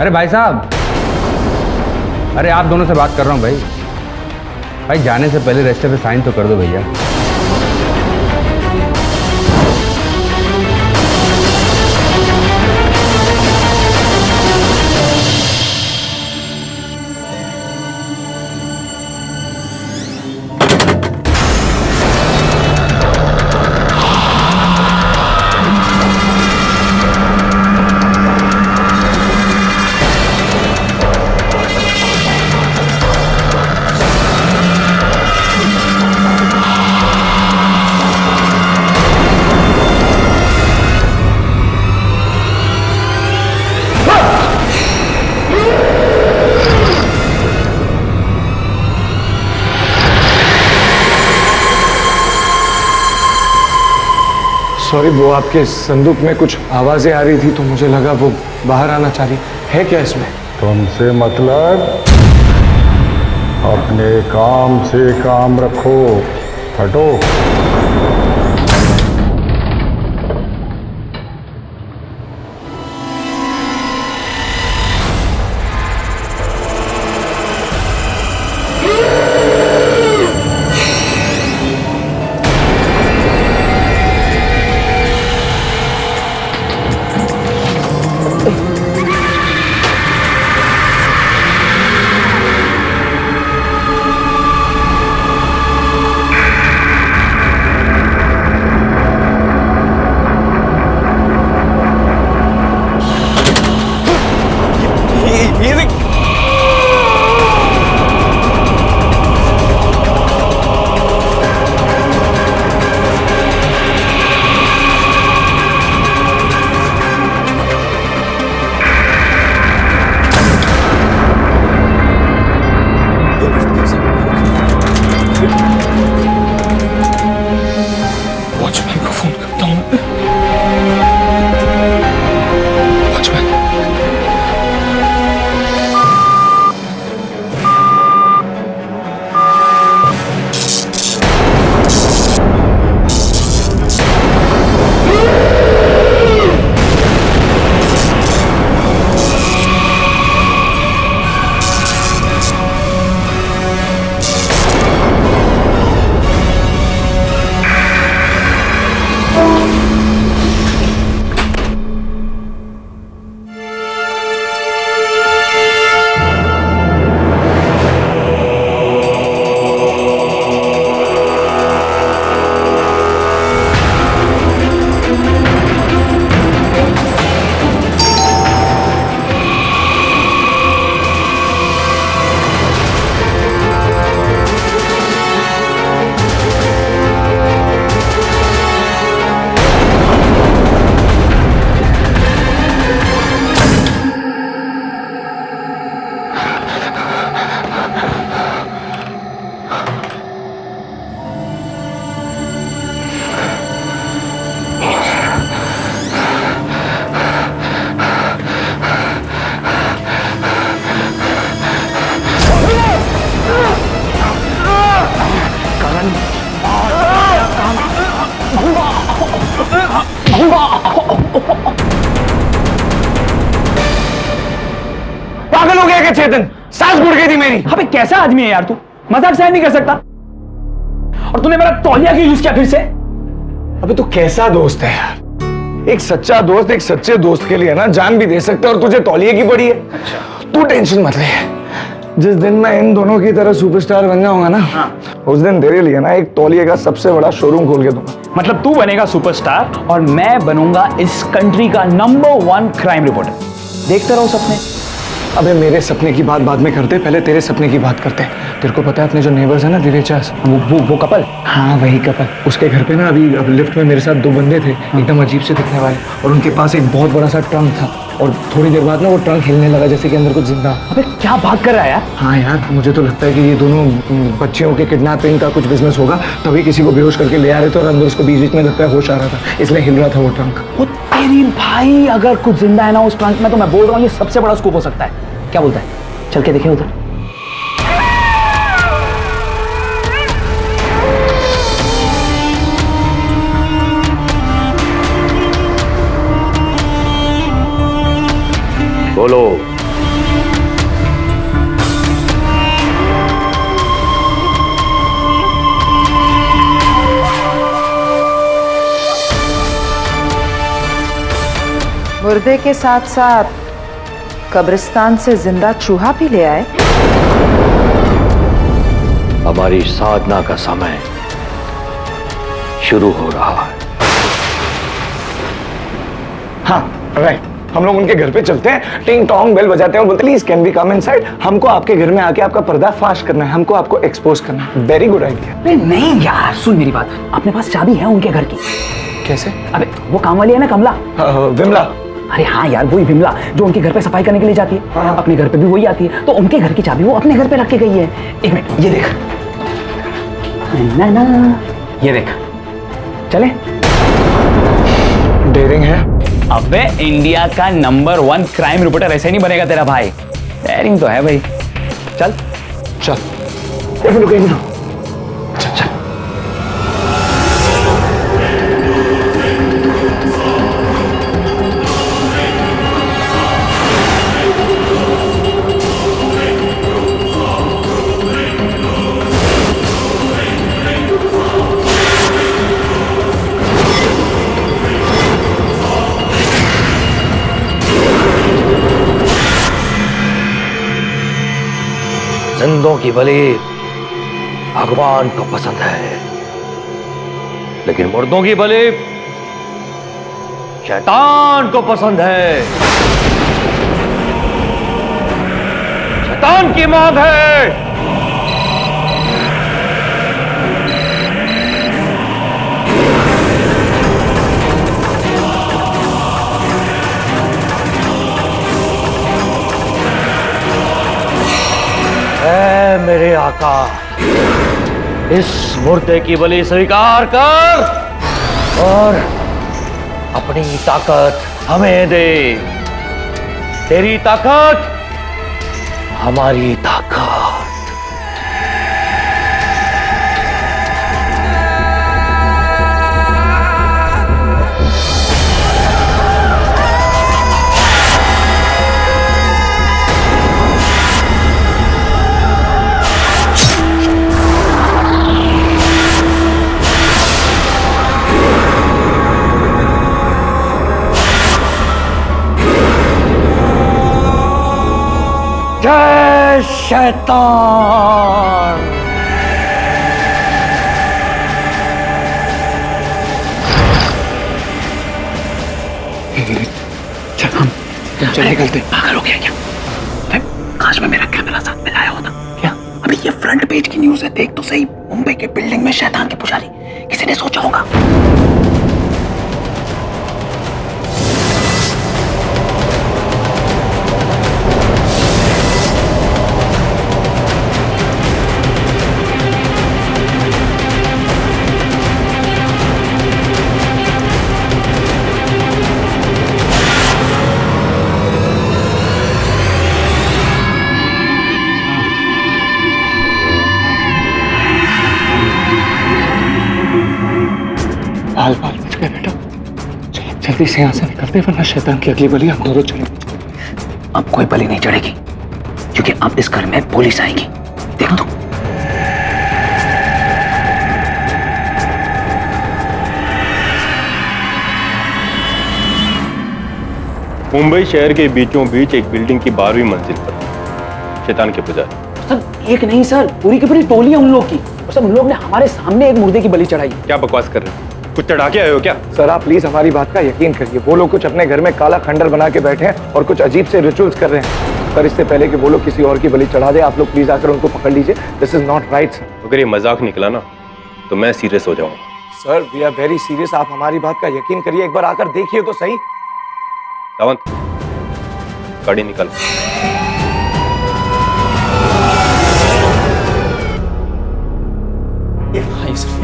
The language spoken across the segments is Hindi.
अरे भाई साहब, अरे आप दोनों से बात कर रहा हूँ भाई। भाई जाने से पहले रजिस्टर पे साइन तो कर दो भैया। सॉरी, वो आपके संदूक में कुछ आवाजें आ रही थी तो मुझे लगा वो बाहर आना चाह रही है। क्या इसमें? तुमसे मतलब अपने काम से काम रखो। हटो। वॉचमैन को फोन करता हूँ। वॉचमैन, पागल हो गया क्या चेतन? सांस घुट गई थी मेरी। अबे कैसा आदमी है यार तू, मजाक सहन नहीं कर सकता। और तूने मेरा तौलिया क्यों यूज किया फिर से? अबे तू कैसा दोस्त है यार? एक सच्चा दोस्त एक सच्चे दोस्त के लिए ना जान भी दे सकता है, और तुझे तौलिए की पड़ी है। तू टेंशन मत ले, जिस दिन मैं इन दोनों की तरह सुपरस्टार बन जाऊंगा ना, उस दिन तेरे लिए ना एक तौलिए का सबसे बड़ा शोरूम खोल के दूंगा। मतलब तू बनेगा सुपरस्टार और मैं बनूंगा इस कंट्री का नंबर 1 क्राइम रिपोर्टर। देखते रहो सपने। अबे मेरे सपने की बात बाद में करते, पहले तेरे सपने की बात करते। तेरे को पता है अपने जो नेबर्स है ना, दिलेचास, वो कपल? हाँ वही कपल। उसके घर पे ना अभी अब लिफ्ट में मेरे साथ 2 बंदे थे, एकदम अजीब से दिखने वाले, और उनके पास एक बहुत बड़ा सा ट्रंक था, और थोड़ी देर बाद ना वो ट्रंक हिलने लगा जैसे कि अंदर कुछ जिंदा। अबे क्या बात कर रहा है यार? हाँ यार, मुझे तो लगता है कि ये दोनों बच्चियों के किडनैपिंग का कुछ बिजनेस होगा, तभी किसी को बेहोश करके ले आ रहे थे, और अंदर उसको बीच बीच में लगता है होश आ रहा था, इसलिए हिल रहा था वो ट्रंक। वो तेरी भाई, अगर कुछ जिंदा है ना उस ट्रंक में, तो मैं बोल रहा हूँ ये सबसे बड़ा स्कूप हो सकता है। क्या बोलता है? चल के देखें उधर। बोलो। मुर्दे के साथ साथ कब्रिस्तान से जिंदा चूहा भी ले आए। हमारी साधना का समय शुरू हो रहा है। हाँ राइट, हम लोग उनके घर पे चलते हैं, टिंग टोंग बेल बजाते हैं और बोलते हैं please can we come inside. हमको आपके घर में आके आपका पर्दाफाश करना है, हमको आपको एक्सपोज करना है। Very good idea. अरे नहीं यार, सुन मेरी बात, अपने पास चाबी है उनके घर की। कैसे? अबे वो काम वाली है ना, कमला। विमला। अरे हाँ यार, वही विमला जो उनके घर पे सफाई करने के लिए जाती है। हाँ। अपने घर पे भी वही आती है, तो उनके घर की चाबी वो अपने घर पे रख के गई है। एक मिनट, ये देख ना ना, ये देख, चले। डेयरिंग है। अबे इंडिया का नंबर 1 क्राइम रिपोर्टर ऐसे नहीं बनेगा तेरा भाई। डेयरिंग तो है भाई, चल चल। एक मिनट। चल चल। जिंदों की बलि भगवान को पसंद है, लेकिन मुर्दों की बलि शैतान को पसंद है। शैतान की मांग है। ऐ मेरे आका, इस मुर्दे की बलि स्वीकार कर और अपनी ताकत हमें दे। तेरी ताकत हमारी ताकत। जय शैतान। चल निकलते। पागल हो गया क्या? काश में मेरा कैमरा साथ में लाया होता। क्या? अभी ये फ्रंट पेज की न्यूज़ है, देख तो सही। मुंबई के बिल्डिंग में शैतान के पुजारी, किसी ने सोचा होगा? बाल बाल बच गए बेटा। जल्दी से यहाँ से निकलते, वरना शैतान की अगली बलि हम दोनों चलेंगे। अब कोई बलि नहीं चढ़ेगी, क्योंकि अब इस घर में पुलिस आएगी। देख तो। मुंबई शहर के बीचों बीच एक बिल्डिंग की 12वीं मंजिल पर शैतान के पुजारी। सर एक नहीं सर, पूरी की पूरी टोली है उन लोग की। और सब उन लोग ने हमारे सामने एक मुर्दे की बलि चढ़ाई। क्या बकवास कर रहे हैं? कुछ चढ़ा के आए हो क्या? सर आप प्लीज हमारी बात का यकीन करिए, वो लोग कुछ अपने घर में काला खंडर बना के बैठे हैं और कुछ अजीब से रिचुअल्स कर रहे हैं। पर इससे पहले कि वो लोग किसी और की बलि चढ़ा दे, आप लोग प्लीज आकर उनको पकड़ लीजिए। This is not right sir. अगर ये मजाक निकला ना तो मैं सीरियस हो जाऊंगा। Sir we are very serious, आप हमारी बात का यकीन करिए, एक बार आकर देखिए तो सही। सावंत, गाड़ी निकाल।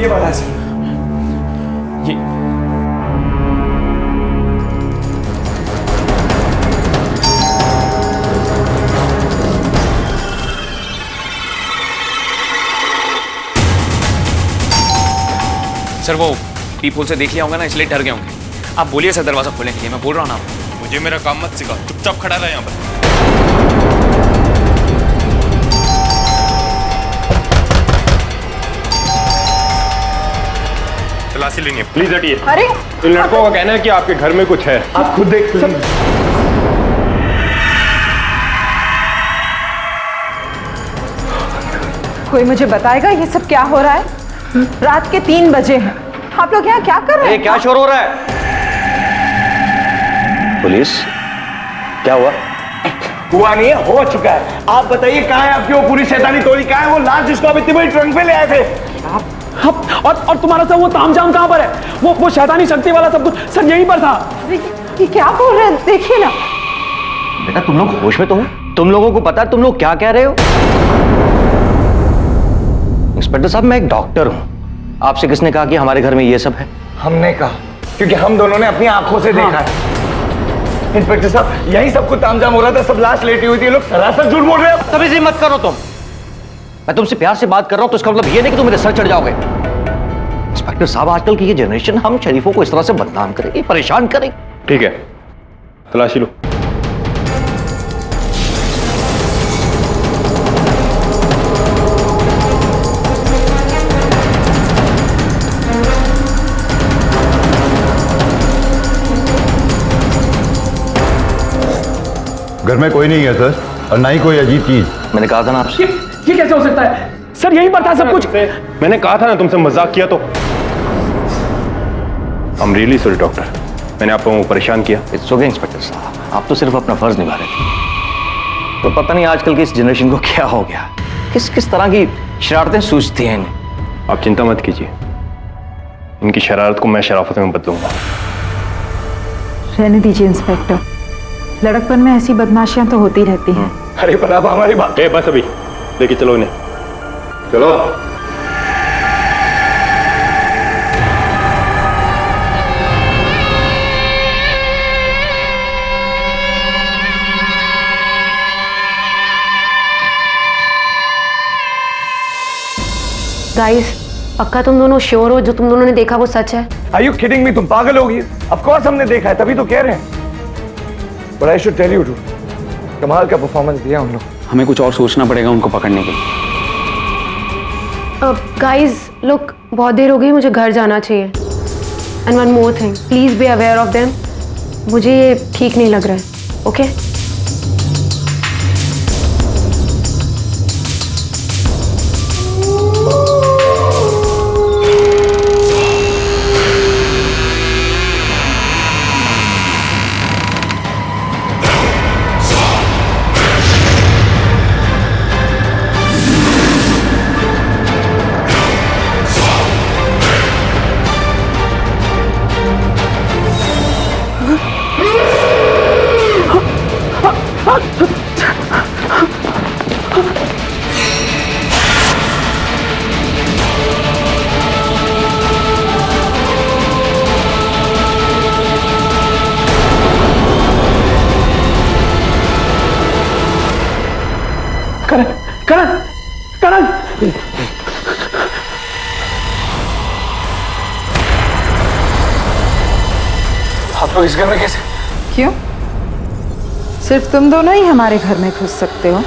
ये वाला है सर। ये सर वो पीपुल से देख लिया होगा ना, इसलिए डर गए होंगे। आप बोलिए सर, दरवाजा खोलने के लिए। मैं बोल रहा हूँ ना आपको। मुझे मेरा काम मत सिखा, चुपचाप खड़ा रहा यहाँ पर। तलाशी लेंगे, प्लीज हटिए। अरे इन लड़कों का कहना है कि आपके घर में कुछ है। आप खुद देख कोई मुझे बताएगा ये सब क्या हो रहा है? रात के 3 बजे हैं, आप लोग यहाँ क्या कर रहे हैं? क्या शोर हो रहा है? पुलिस, क्या हुआ? हुआ नहीं है, हो चुका है। आप बताइए कहाँ है आपकी वो पूरी शैतानी टोली? कहाँ है वो लाश जिसको आप इतनी बड़ी ट्रंक में ले आए थे? और तुम्हारा सब वो तामझाम कहां पर है? वो शैतानी शक्ति वाला सब कुछ सर यहीं पर था। ये क्या बोल रहे हैं? देखिए ना। बेटा तुम लोग होश में तो हो? तुम लोगों को पता है तुम लोग क्या कह रहे हो? इंस्पेक्टर साहब, मैं एक डॉक्टर हूं। आपसे किसने कहा कि हमारे घर में ये सब है? हमने कहा, क्योंकि हम दोनों ने अपनी आंखों से देखा है। इंस्पेक्टर साहब, यही सब कुछ तामझाम हो रहा था, सब लाश लेटी हुई थी, ये लोग सरासर झूठ बोल रहे हैं। तभी से मत करो तुम। मैं तुमसे प्यार से बात कर रहा हूं तो इसका मतलब ये नहीं कि तुम मेरे सर चढ़ जाओगे। इंस्पेक्टर साहब, आजकल की ये जनरेशन हम शरीफों को इस तरह से बदनाम करेगी, परेशान करेगी। ठीक है, तलाशी लो। घर में कोई नहीं है सर, और ना ही कोई अजीब चीज। मैंने कहा था ना आपसे। ये कैसे हो सकता है सर? यहीं पर था सब कुछ। मैंने कहा था ना तुमसे मजाक किया तो। I am really sorry doctor, मैंने आप लोगों को परेशान किया। इट्स ओके इंस्पेक्टर साहब, आप तो सिर्फ अपना फर्ज निभा रहे थे। तो पता नहीं आजकल की इस जनरेशन को क्या हो गया, किस किस तरह की शरारतें सूझती हैं इन्हें। आप चिंता मत कीजिए, इनकी शरारत को मैं शराफत में बदलूंगा। रहने दीजिए इंस्पेक्टर, लड़कपन में ऐसी बदमाशियां तो होती रहती हैं। अरे पर आप हमारी बात। बस अभी लेके चलो इन्हें, चलो। गाइस, पक्का तुम दोनों श्योर हो जो तुम दोनों ने देखा वो सच है? Are you kidding me? तुम पागल हो गई? Of course हमने देखा है, तभी तो कह रहे हैं। But I should tell you too, कमाल का परफॉर्मेंस दिया उन लोग। हमें कुछ और सोचना पड़ेगा उनको पकड़ने के लिए। गाइस, लुक, बहुत देर हो गई, मुझे घर जाना चाहिए। And one more thing, please be aware of them. मुझे ये ठीक नहीं लग रहा है। ओके? करण, करण, करण। आप लोग इस घर में कैसे? क्यों? सिर्फ तुम दोनों ही हमारे घर में घुस सकते हो?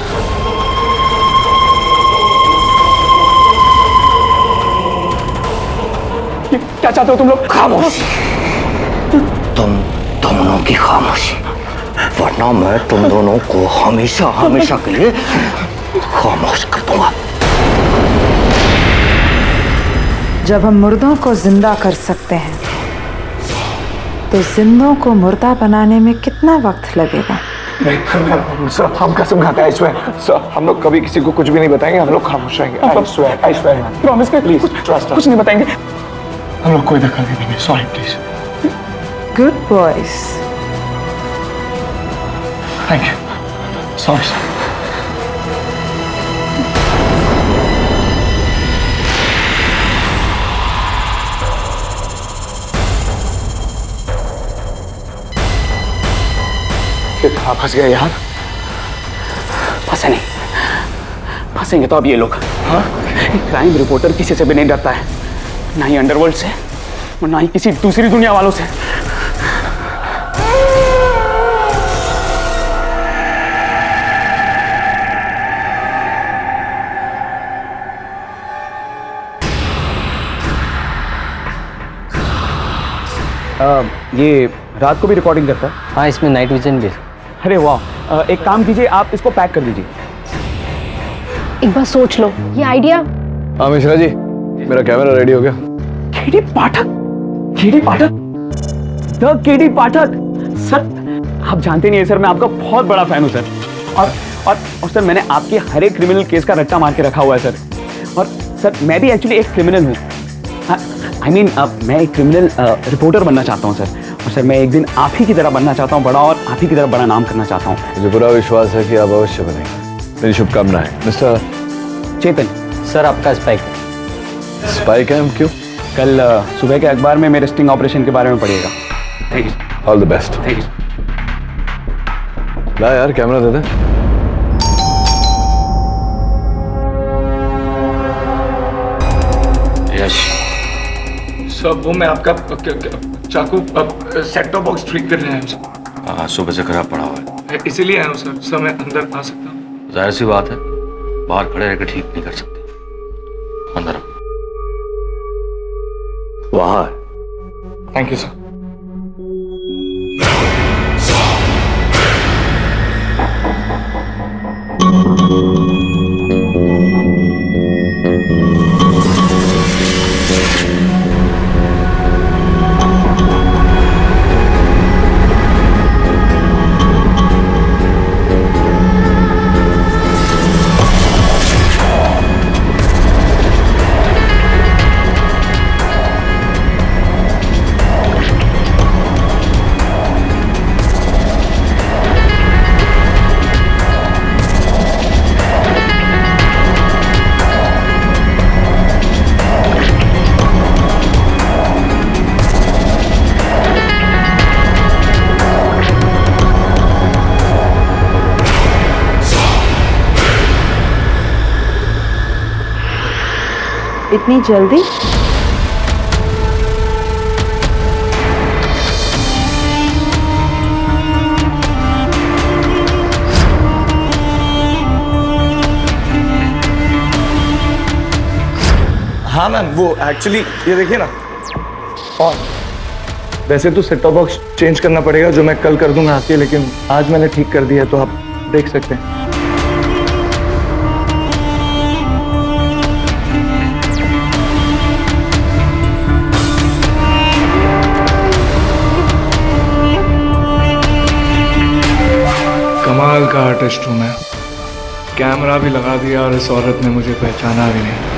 क्या चाहते हो तुम लोग? खामोश, तुम दोनों की खामोशी, वरना मैं तुम दोनों को हमेशा हमेशा के लिए खामोश कर दूंगा। जब हम मुर्दों को जिंदा कर सकते हैं तो जिंदों को मुर्दा बनाने में कितना वक्त लगेगा? सर, हम कसम खाते हैं, I swear, सर, हम लोग कभी किसी को कुछ भी नहीं बताएंगे, हम लोग खामोश रहेंगे। I swear, प्रॉमिस कर, प्लीज ट्रस्ट कुछ नहीं बताएंगे। हम लोग कोई दखल नहीं देंगे। Sorry please. Good boys. Thank you. Sorry sir. कहाँ फंस गए यार? फंसे नहीं, फंसेंगे तो अब ये लोग। हाँ, क्राइम रिपोर्टर किसी से भी नहीं डरता है, ना ही अंडरवर्ल्ड से और ना ही किसी दूसरी दुनिया वालों से। ये रात को भी रिकॉर्डिंग करता है? हाँ, इसमें नाइट विजन भी। अरे वाह, एक काम कीजिए, आप इसको पैक कर दीजिए। एक बार सोच लो, ये आइडिया। हाँ मिश्रा जी, मेरा कैमरा रेडी हो गया। KD Pathak, KD Pathak, the KD Pathak. Sir आप जानते नहीं है सर, मैं आपका बहुत बड़ा फैन हूँ सर। और सर मैंने आपके हर एक क्रिमिनल केस का रट्टा मार के रखा हुआ है सर। और सर मैं भी एक्चुअली एक क्रिमिनल हूँ। आई मीन मैं एक क्रिमिनल रिपोर्टर बनना चाहता हूँ सर। और सर मैं एक दिन आप ही की तरह बनना चाहता हूँ बड़ा, और आप ही की तरह बड़ा नाम करना चाहता हूँ। मुझे पूरा विश्वास है कि आप अवश्य बनेंगे। मेरी शुभकामनाएं। मिस्टर चेतन, सर आपका स्पाइक। स्पाई कैम क्यों? कल सुबह के अखबार में मेरे स्टिंग ऑपरेशन के बारे में पढ़िएगा। Thank you. All the best. Thank you. ला यार, कैमरा दे दे। यश, सर वो मैं आपका चाकू सेट टॉप बॉक्स ठीक कर रहे हैं सर। हाँ सुबह से खराब पड़ा हुआ है। इसीलिए आया हूँ सर। सर मैं अंदर आ सकता हूँ? जाहिर सी बात है, बाहर खड़े रहकर ठीक नहीं कर सकते। अंदर आओ। वहां। Thank you sir. इतनी जल्दी? हाँ मैम, वो एक्चुअली ये देखिए ना। और वैसे तो सेट टॉप बॉक्स चेंज करना पड़ेगा, जो मैं कल कर दूंगा आके, लेकिन आज मैंने ठीक कर दिया, तो आप देख सकते हैं। कमाल का आर्टिस्ट हूँ मैं। कैमरा भी लगा दिया और इस औरत ने मुझे पहचाना भी नहीं।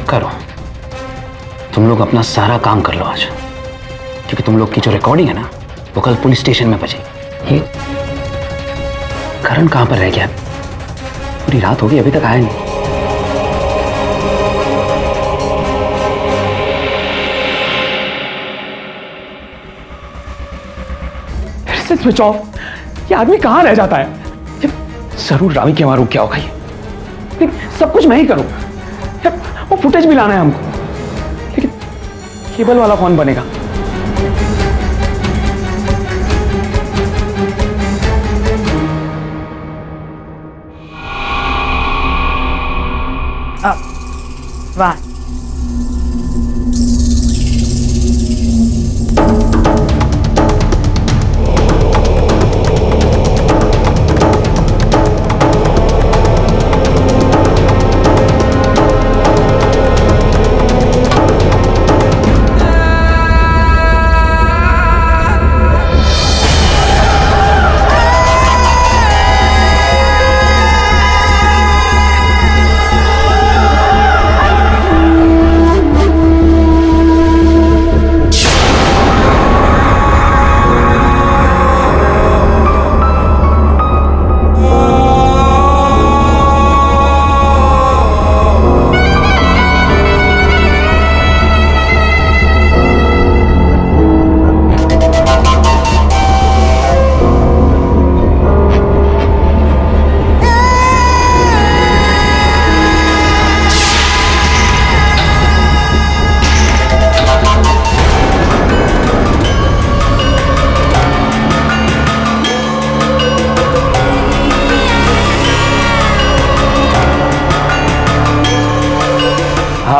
करो, तुम लोग अपना सारा काम कर लो आज, क्योंकि तुम लोग की जो रिकॉर्डिंग है ना, वो कल पुलिस स्टेशन में बजेगी। ये करण कहाँ पर रह गया? पूरी रात हो गई, अभी तक आया नहीं। फिर से स्विच ऑफ। ये आदमी कहाँ रह जाता है? जरूर रावी के वहां रुक गया होगा ये। लेकिन सब कुछ मैं ही करूं। वो फुटेज भी लाना है हमको, लेकिन केबल वाला कौन बनेगा? वाह,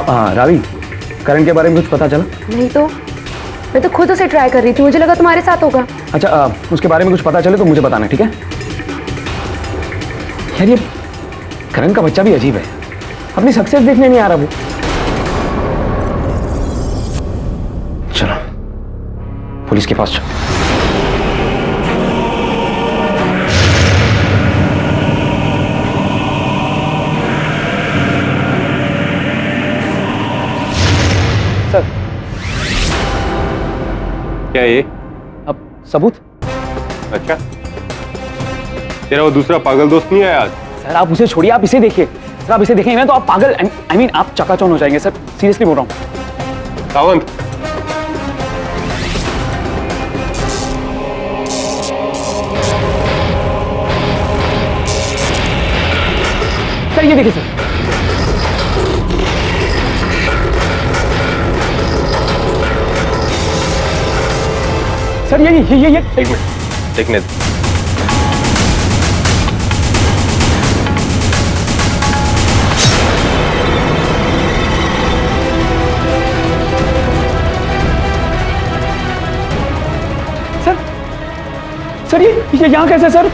हाँ रावी, करण के बारे में कुछ पता चला? नहीं तो मैं तो खुद उसे ट्राई कर रही थी, मुझे लगा तुम्हारे साथ होगा। अच्छा, उसके बारे में कुछ पता चले तो मुझे बताना, ठीक है? यार ये करण का बच्चा भी अजीब है, अपनी सक्सेस देखने नहीं आ रहा वो। चलो पुलिस के पास चलो। सर, क्या ये? अब सबूत? अच्छा, तेरा वो दूसरा पागल दोस्त नहीं आया आज? सर आप उसे छोड़िए, आप इसे देखिए। सर आप इसे देखेंगे ना तो आप पागल, आई मीन आप चकाचौंध हो जाएंगे सर, सीरियसली बोल रहा हूँ। सावंत, सर ये देखिए सर, सर ये एक मिनट देखने दे। सर ये यहाँ कैसे सर?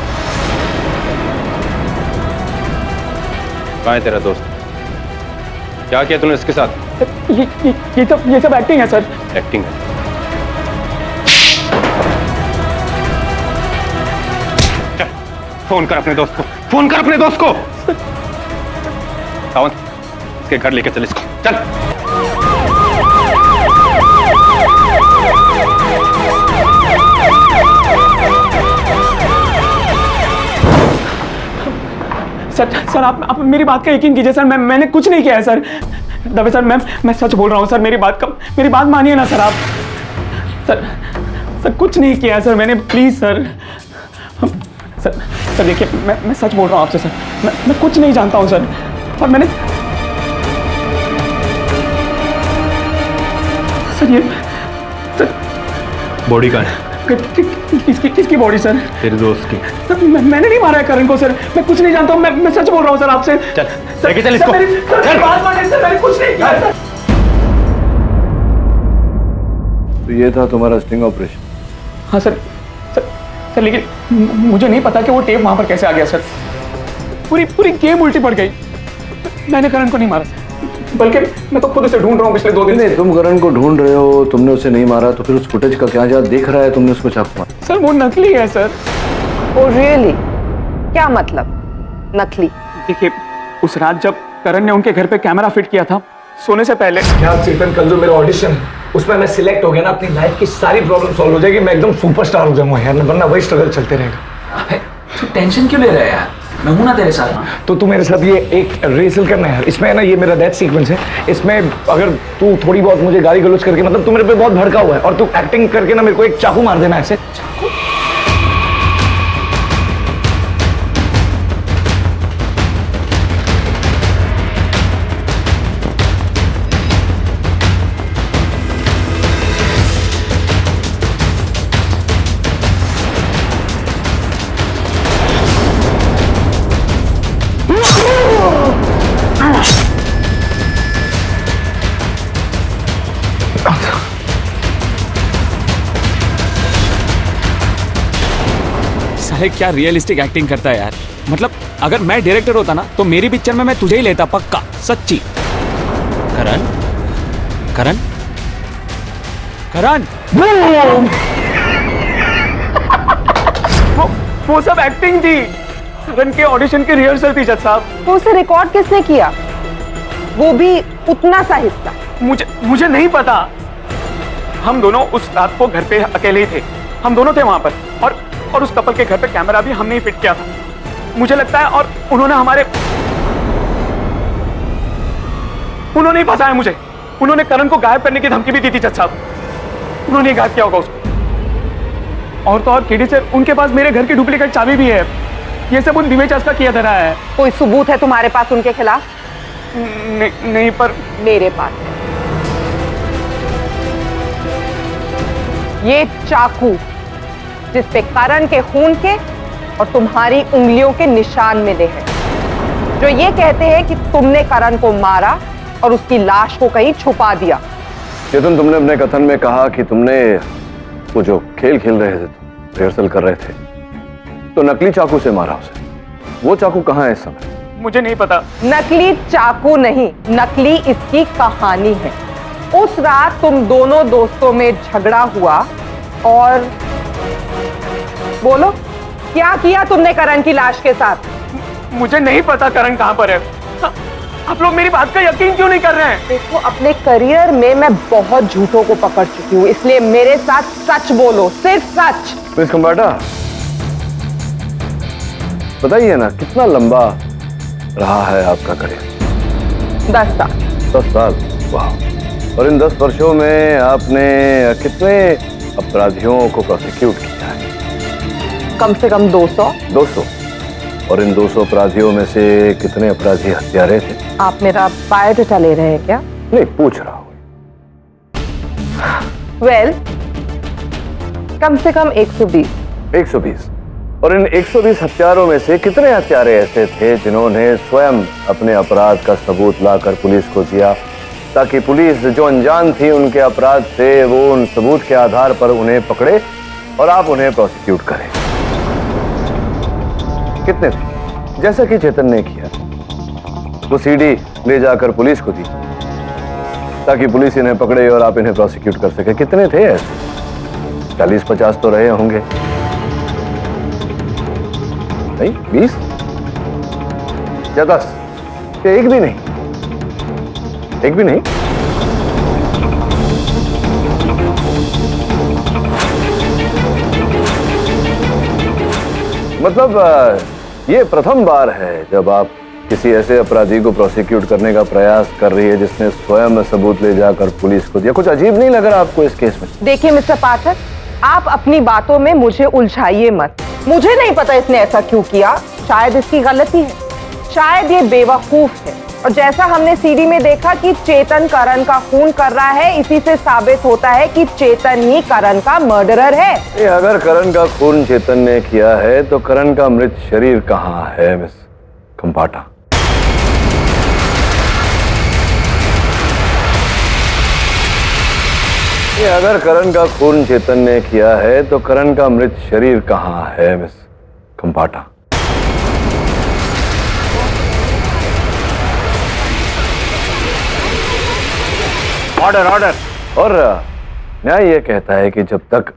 कहाँ है तेरा दोस्त? क्या किया तूने इसके साथ? ये सब एक्टिंग है सर। एक्टिंग है? चल फोन कर अपने दोस्त को, फोन कर अपने दोस्त को। सावंत, इसके घर लेके चल इसको, चल। सर आप मेरी बात का यकीन कीजिए सर, मैंने कुछ नहीं किया है सर। दबे सर, मैं सच बोल रहा हूँ सर, मेरी बात मानिए ना सर आप। सर कुछ नहीं किया है सर मैंने, प्लीज सर। सर देखिए, मैं सच बोल रहा हूँ आपसे सर, मैं कुछ नहीं जानता हूँ सर। और मैंने सर ये सर बॉडी कहाँ है? किसकी बॉडी सर? तेरे दोस्त की। सर मैंने नहीं मारा है करण को सर, मैं कुछ नहीं जानता हूँ, मैं सच बोल रहा हूँ सर आपसे। चल लेके चल इसको, चल। बात मानिए सर, मैंने कुछ नहीं किया सर। तो ये था तुम्हारा स्टिंग ऑपरेशन? हाँ सर लेकिन मुझे नहीं पता कि वो टेप वहां पर कैसे आ गया सर। पूरी गेम उल्टी पड़ गई। मैंने करण को नहीं मारा सर, बल्कि मैं तो खुद उसे ढूंढ रहा हूँ पिछले 2 दिन से। तुम करण को ढूंढ रहे हो, तुमने उसे नहीं मारा, तो फिर उस फुटेज का क्या जहाँ देख रहा है तुमने उसको चाकू मारा? सर वो नकली है सर। Oh really? क्या मतलब नकली? देखिए, उस रात जब करण ने उनके घर पे कैमरा फिट किया था सोने से पहले। क्या चेतन, कल जो मेरा ऑडिशन है उसमें मैं सिलेक्ट हो गया ना, अपनी लाइफ की सारी प्रॉब्लम सॉल्व हो जाएगी, मैं एकदम सुपरस्टार हो जाऊंगा यार, वरना वही स्ट्रगल चलते रहेगा। तू टेंशन क्यों ले रहा है यार, मैं हूं ना तेरे साथ। तो तू मेरे साथ ये एक रिहर्सल करना है यार, इसमें है ना, ये मेरा डेथ सीक्वेंस है, इसमें अगर तू थोड़ी बहुत मुझे गाली गलौज करके, मतलब तू मेरे पे बहुत भड़का हुआ है, और तू एक्टिंग करके ना मेरे को एक चाकू मार देना ऐसे। साले क्या रियलिस्टिक एक्टिंग करता है यार। मतलब अगर मैं डायरेक्टर होता ना तो मेरी पिक्चर में मैं तुझे ही लेता, पक्का, सच्ची। करण करण करण वो सब एक्टिंग थी, करण के ऑडिशन की रिहर्सल थी जज साहब। तो उसे रिकॉर्ड किसने किया, वो भी उतना सा हिस्सा? मुझे नहीं पता। हम दोनों उस रात को घर पे अकेले ही थे, हम दोनों थे वहां पर, और उस कपल के घर पे कैमरा भी हमने ही फिट किया था, मुझे लगता है। और उन्होंने ही फंसाया मुझे। उन्होंने करण को गायब करने की धमकी भी दी थी जज साहब, उन्होंने गायब किया होगा उसको। और तो और केडी सर, उनके पास मेरे घर की डुप्लीकेट चाबी भी है। ये सब उन दिवेश का किया धरा है। कोई सबूत है तुम्हारे पास उनके खिलाफ? नहीं, पर मेरे पास है। ये चाकू जिस पे करण के खून के और तुम्हारी उंगलियों के निशान मिले हैं, जो ये कहते हैं कि तुमने करण को मारा और उसकी लाश को कहीं छुपा दिया। चेतन, तुमने अपने कथन में कहा कि तुमने वो जो खेल खेल रहे थे, रिहर्सल कर रहे थे, तो नकली चाकू से मारा उसे। वो चाकू कहाँ है इस समय? मुझे नहीं पता। नकली चाकू नहीं, नकली इसकी कहानी है। उस रात तुम दोनों दोस्तों में झगड़ा हुआ और बोलो क्या किया तुमने करण की लाश के साथ? मुझे नहीं पता करण कहाँ पर है। आप लोग मेरी बात का यकीन क्यों नहीं कर रहे हैं? देखो, अपने करियर में मैं बहुत झूठों को पकड़ चुकी हूँ, इसलिए मेरे साथ सच बोलो, सिर्फ सच। मिस खंबाटा, बताइए ना, कितना लंबा रहा है आपका करियर? 10 साल। 10 साल, वाह। और इन 10 वर्षों में आपने कितने अपराधियों को प्रोसिक्यूट किया है? कम से कम 200। 200? और इन 200 अपराधियों में से कितने अपराधी हत्यारे थे? आप मेरा बायोडाटा ले रहे हैं क्या? नहीं, पूछ रहा हूं। वेल, कम से कम 120। 120? और इन 120 हत्यारों में से कितने हत्यारे ऐसे थे जिन्होंने स्वयं अपने अपराध का सबूत लाकर पुलिस को दिया, ताकि पुलिस जो अनजान थी उनके अपराध से, वो उन सबूत के आधार पर उन्हें पकड़े और आप उन्हें प्रोसिक्यूट करें? कितने थे? जैसा कि चेतन ने किया, वो सीडी ले जाकर पुलिस को दी ताकि पुलिस इन्हें पकड़े और आप इन्हें प्रोसिक्यूट कर सके। कितने थे ऐसे? 40-50 तो रहे होंगे। नहीं, 20 या 10? क्या एक भी नहीं? एक भी नहीं? मतलब ये प्रथम बार है जब आप किसी ऐसे अपराधी को प्रोसिक्यूट करने का प्रयास कर रही है जिसने स्वयं सबूत ले जाकर पुलिस को दिया। कुछ अजीब नहीं लग रहा आपको इस केस में? देखिए मिस्टर पाठक, आप अपनी बातों में मुझे उलझाइए मत। मुझे नहीं पता इसने ऐसा क्यों किया। शायद इसकी गलती है, शायद ये बेवकूफ है। और जैसा हमने सीडी में देखा कि चेतन करण का खून कर रहा है, इसी से साबित होता है कि चेतन ही करण का मर्डरर है। अगर करण का खून चेतन ने किया है तो करण का मृत शरीर कहाँ है मिस खंबाटा? अगर करण का खून चेतन ने किया है तो करण का मृत शरीर कहाँ है मिस खंबाटा? Order order. और न्याय यह कहता है कि जब तक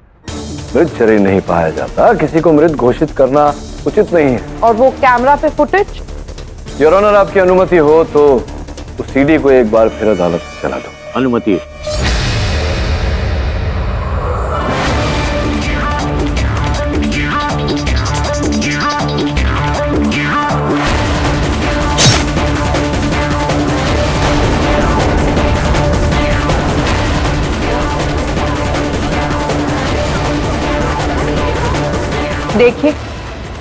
मृत शरीर नहीं पाया जाता, किसी को मृत घोषित करना उचित नहीं है। और वो कैमरा पे फुटेज? योर ऑनर, आपकी अनुमति हो तो उस सीडी को एक बार फिर अदालत में चला दो। अनुमति। देखिए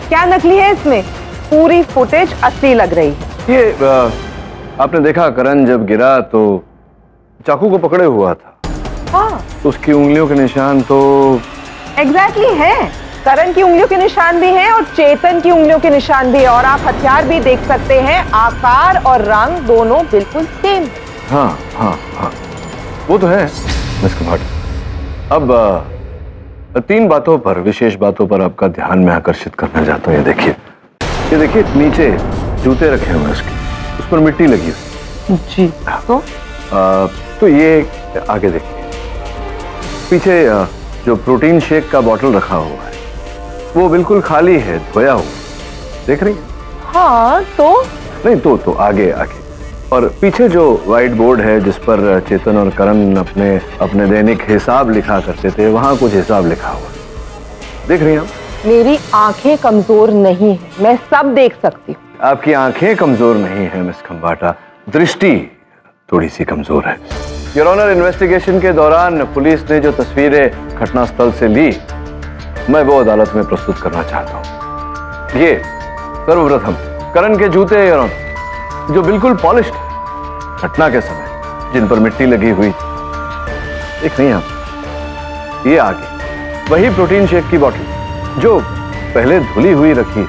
क्या नकली है इसमें, पूरी फुटेज असली लग रही है। ये आपने देखा, करण जब गिरा तो चाकू को पकड़े हुआ था। हाँ, तो उसकी उंगलियों के निशान तो एग्जैक्टली हैं। करण की उंगलियों के निशान भी हैं और चेतन की उंगलियों के निशान भी है। और आप हथियार भी देख सकते हैं, आकार और रंग दोनों बिल्कुल सेम। हाँ हाँ हाँ, वो तो है मिस खंबाटा। अब 3 बातों पर, विशेष बातों पर आपका ध्यान मैं आकर्षित करना चाहता हूँ। ये देखिए नीचे जूते रखे हुए उसके, उस पर मिट्टी लगी हुई जी। तो ये आगे देखिए, पीछे जो प्रोटीन शेक का बॉटल रखा हुआ है वो बिल्कुल खाली है, धोया हुआ, देख रही है? हाँ तो नहीं तो आगे आगे। और पीछे जो व्हाइट बोर्ड है जिस पर चेतन और करण अपने दैनिक हिसाब लिखा करते थे, वहां कुछ हिसाब लिखा हुआ, देख रही हैं आप? मेरी आंखें कमजोर नहीं है, मैं सब देख सकती हूँ। आपकी आंखें कमजोर नहीं है मिस खंबाटा, दृष्टि थोड़ी सी कमजोर है। योर ऑनर, इन्वेस्टिगेशन के दौरान पुलिस ने जो तस्वीरें घटनास्थल से ली, मैं वो अदालत में प्रस्तुत करना चाहता हूँ। ये सर्वप्रथम करण के जूते, योर ऑनर, जो बिल्कुल पॉलिश्ड है, घटना के समय जिन पर मिट्टी लगी हुई, देख नहीं आप? ये आगे वही प्रोटीन शेक की बोतल जो पहले धुली हुई रखी,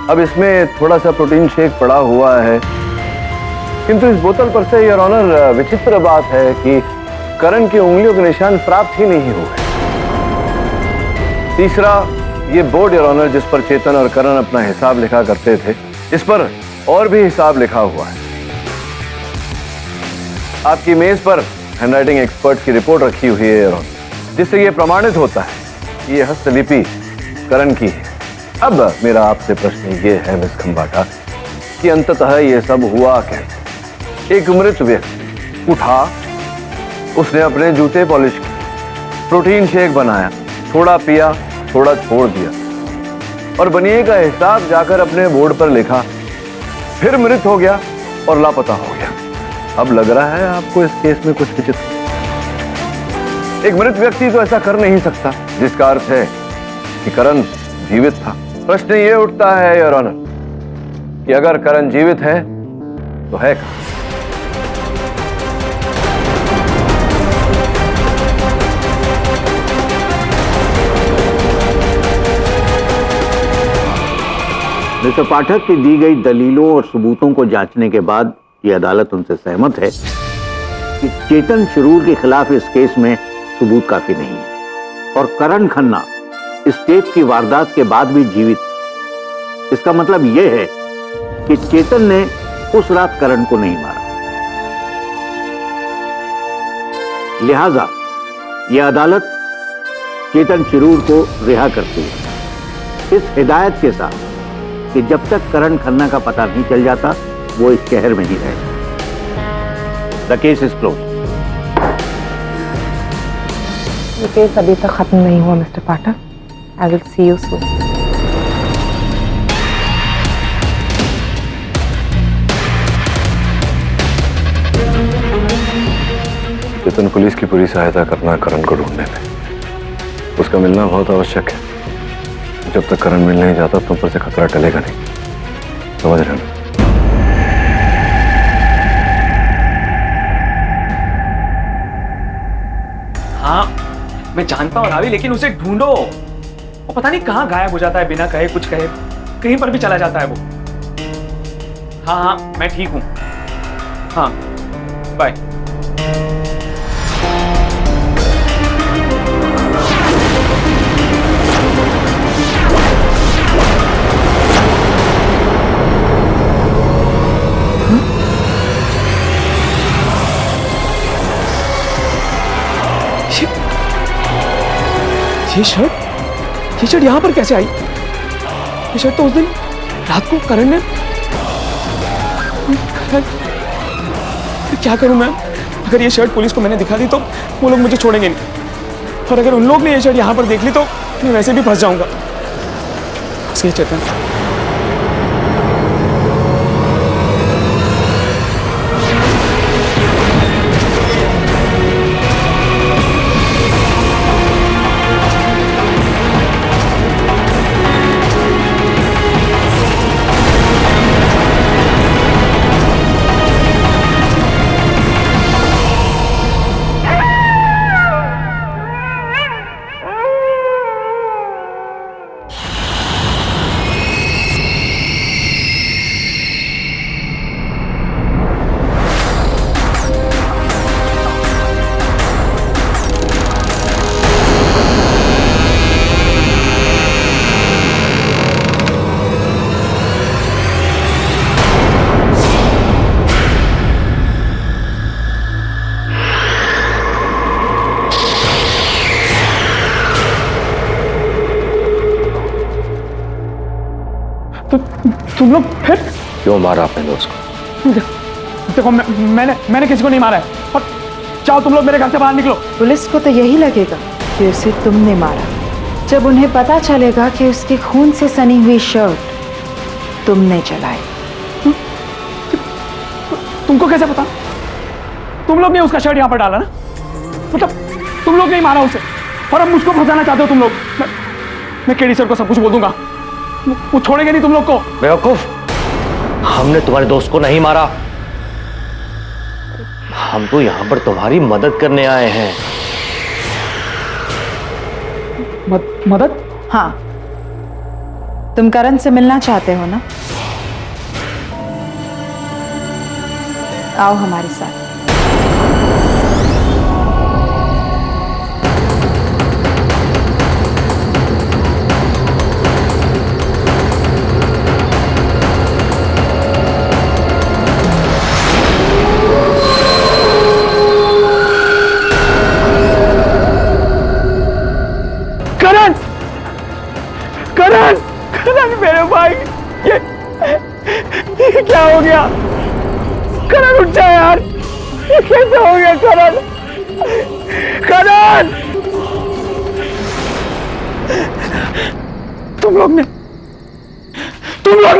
अब इसमें थोड़ा सा प्रोटीन शेक पड़ा हुआ है, किंतु इस बोतल पर से योर ऑनर विचित्र बात है कि करण की उंगलियों के निशान प्राप्त ही नहीं हुए। तीसरा, ये बोर्ड योर ऑनर जिस पर चेतन और करण अपना हिसाब लिखा करते थे, इस पर और भी हिसाब लिखा हुआ है। आपकी मेज पर हैंडराइटिंग एक्सपर्ट की रिपोर्ट रखी हुई है योर ऑनर, जिससे यह प्रमाणित होता है कि यह हस्तलिपि करण की है। अब मेरा आपसे प्रश्न ये है मिस खंबाटा कि अंततः ये सब हुआ कैसे? एक मृत व्यक्ति उठा, उसने अपने जूते पॉलिश किए, प्रोटीन शेक बनाया, थोड़ा पिया, थोड़ा छोड़ दिया और बनिए का हिसाब जाकर अपने बोर्ड पर लिखा, फिर मृत हो गया और लापता हो गया। अब लग रहा है आपको इस केस में कुछ विचित्र। एक मृत व्यक्ति तो ऐसा कर नहीं सकता, जिसका अर्थ है कि करण जीवित था। प्रश्न ये उठता है योर ऑनर कि अगर करण जीवित है तो है कहाँ? मिस्टर पाठक की दी गई दलीलों और सबूतों को जांचने के बाद ये अदालत उनसे सहमत है कि चेतन शिरूर के खिलाफ इस केस में सबूत काफी नहीं है और करण खन्ना इस टेप की वारदात के बाद भी जीवित है। इसका मतलब यह है कि चेतन ने उस रात करण को नहीं मारा। लिहाजा यह अदालत चेतन शिरूर को रिहा करती है, इस हिदायत के साथ कि जब तक करण खन्ना का पता नहीं चल जाता वो इस शहर में ही रहेगा। The case is close. ये केस अभी तक खत्म नहीं हुआ mister Pathak. I will see you soon. Chetan police की पूरी सहायता करना करण को ढूंढने में। उसका मिलना बहुत आवश्यक है। जब तक करण मिल नहीं जाता तुम पर से खतरा टलेगा नहीं, समझ रहे हो? हाँ मैं जानता हूँ रावी, लेकिन उसे ढूंढो। वो पता नहीं कहाँ गायब हो जाता है बिना कहे कुछ कहे, कहीं पर भी चला जाता है वो। हाँ हाँ मैं ठीक हूँ। हाँ बाय। ये शर्ट यहाँ पर कैसे आई? ये शर्ट तो उस दिन रात को करण ने। क्या करूं मैं? अगर ये शर्ट पुलिस को मैंने दिखा दी तो वो लोग मुझे छोड़ेंगे नहीं, और अगर उन लोग ने ये शर्ट यहाँ पर देख ली तो मैं वैसे भी फंस जाऊंगा। सही चेतन। तुम लोग फिर क्यों मारा अपने दोस्त को? देखो मैंने किसी को नहीं मारा है, और जाओ तुम लोग मेरे घर से बाहर निकलो। पुलिस को तो यही लगेगा कि उसे तुमने मारा, जब उन्हें पता चलेगा कि उसके खून से सनी हुई शर्ट तुमने जलाई। तुमको कैसे पता? तुम लोग ने उसका शर्ट यहाँ पर डाला ना? मतलब तुम लोग नहीं मारा उसे, और अब मुझको फंसाना चाहते हो तुम लोग। मैं केडी सर को सब कुछ बोल दूंगा, वो छोड़ेंगे नहीं तुम लोग को। बेवकूफ, हमने तुम्हारे दोस्त को नहीं मारा। हम तो यहां पर तुम्हारी मदद करने आए हैं। मदद? हाँ, तुम करण से मिलना चाहते हो ना? आओ हमारे साथ। करण, करण, करण मेरे भाई, ये क्या हो गया? करण उठ जा यार, ये कैसे हो गया करण? करण, तुम लोग ने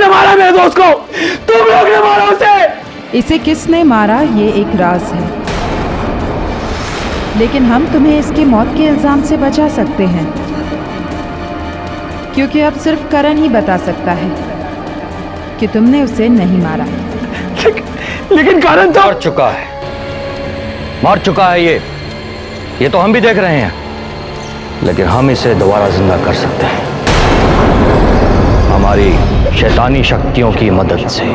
मारा मेरे दोस्त को, तुम लोग ने मारा उसे। इसे किसने मारा ये एक राज है, लेकिन हम तुम्हें इसकी मौत के इल्जाम से बचा सकते हैं, क्योंकि अब सिर्फ करण ही बता सकता है कि तुमने उसे नहीं मारा। लेकिन करण तो मर चुका है ये तो हम भी देख रहे हैं, लेकिन हम इसे दोबारा जिंदा कर सकते हैं हमारी शैतानी शक्तियों की मदद से।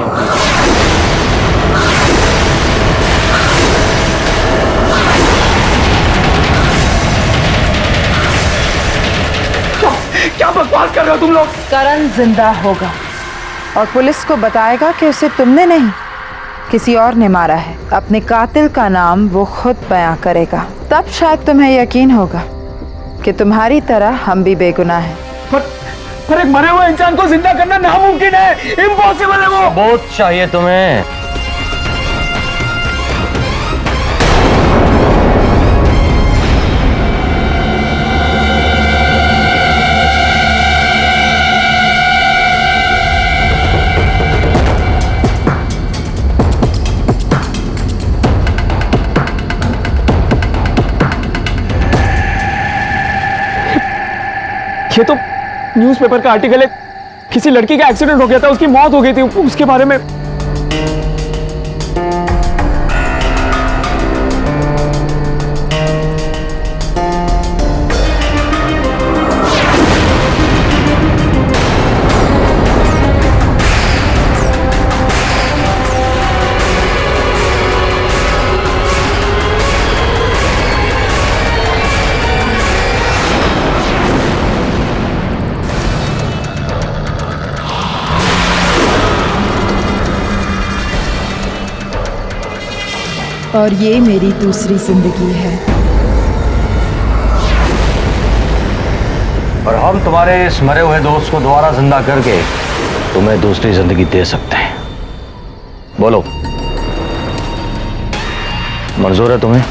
क्या बकवास कर रहे हो तुम लोग? करण जिंदा होगा और पुलिस को बताएगा कि उसे तुमने नहीं किसी और ने मारा है। अपने कातिल का नाम वो खुद बयां करेगा, तब शायद तुम्हें यकीन होगा कि तुम्हारी तरह हम भी बेगुनाह हैं। पर एक मरे हुए इंसान को जिंदा करना नामुमकिन है, इम्पॉसिबल है वो। बहुत चाहिए तुम्हें। ये तो न्यूज़पेपर का आर्टिकल है, किसी लड़की का एक्सीडेंट हो गया था, उसकी मौत हो गई थी, उसके बारे में। और ये मेरी दूसरी जिंदगी है। और हम तुम्हारे इस मरे हुए दोस्त को दोबारा जिंदा करके तुम्हें दूसरी जिंदगी दे सकते हैं। बोलो, मंजूर है तुम्हें?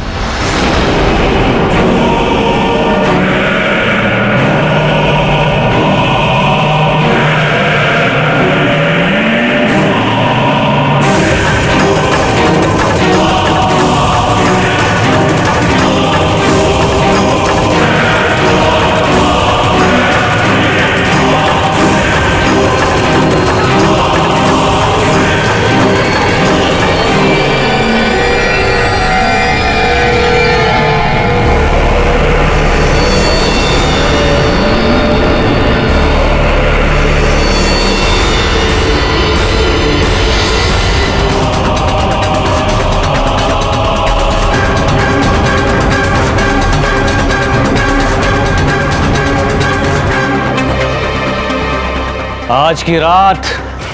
आज की रात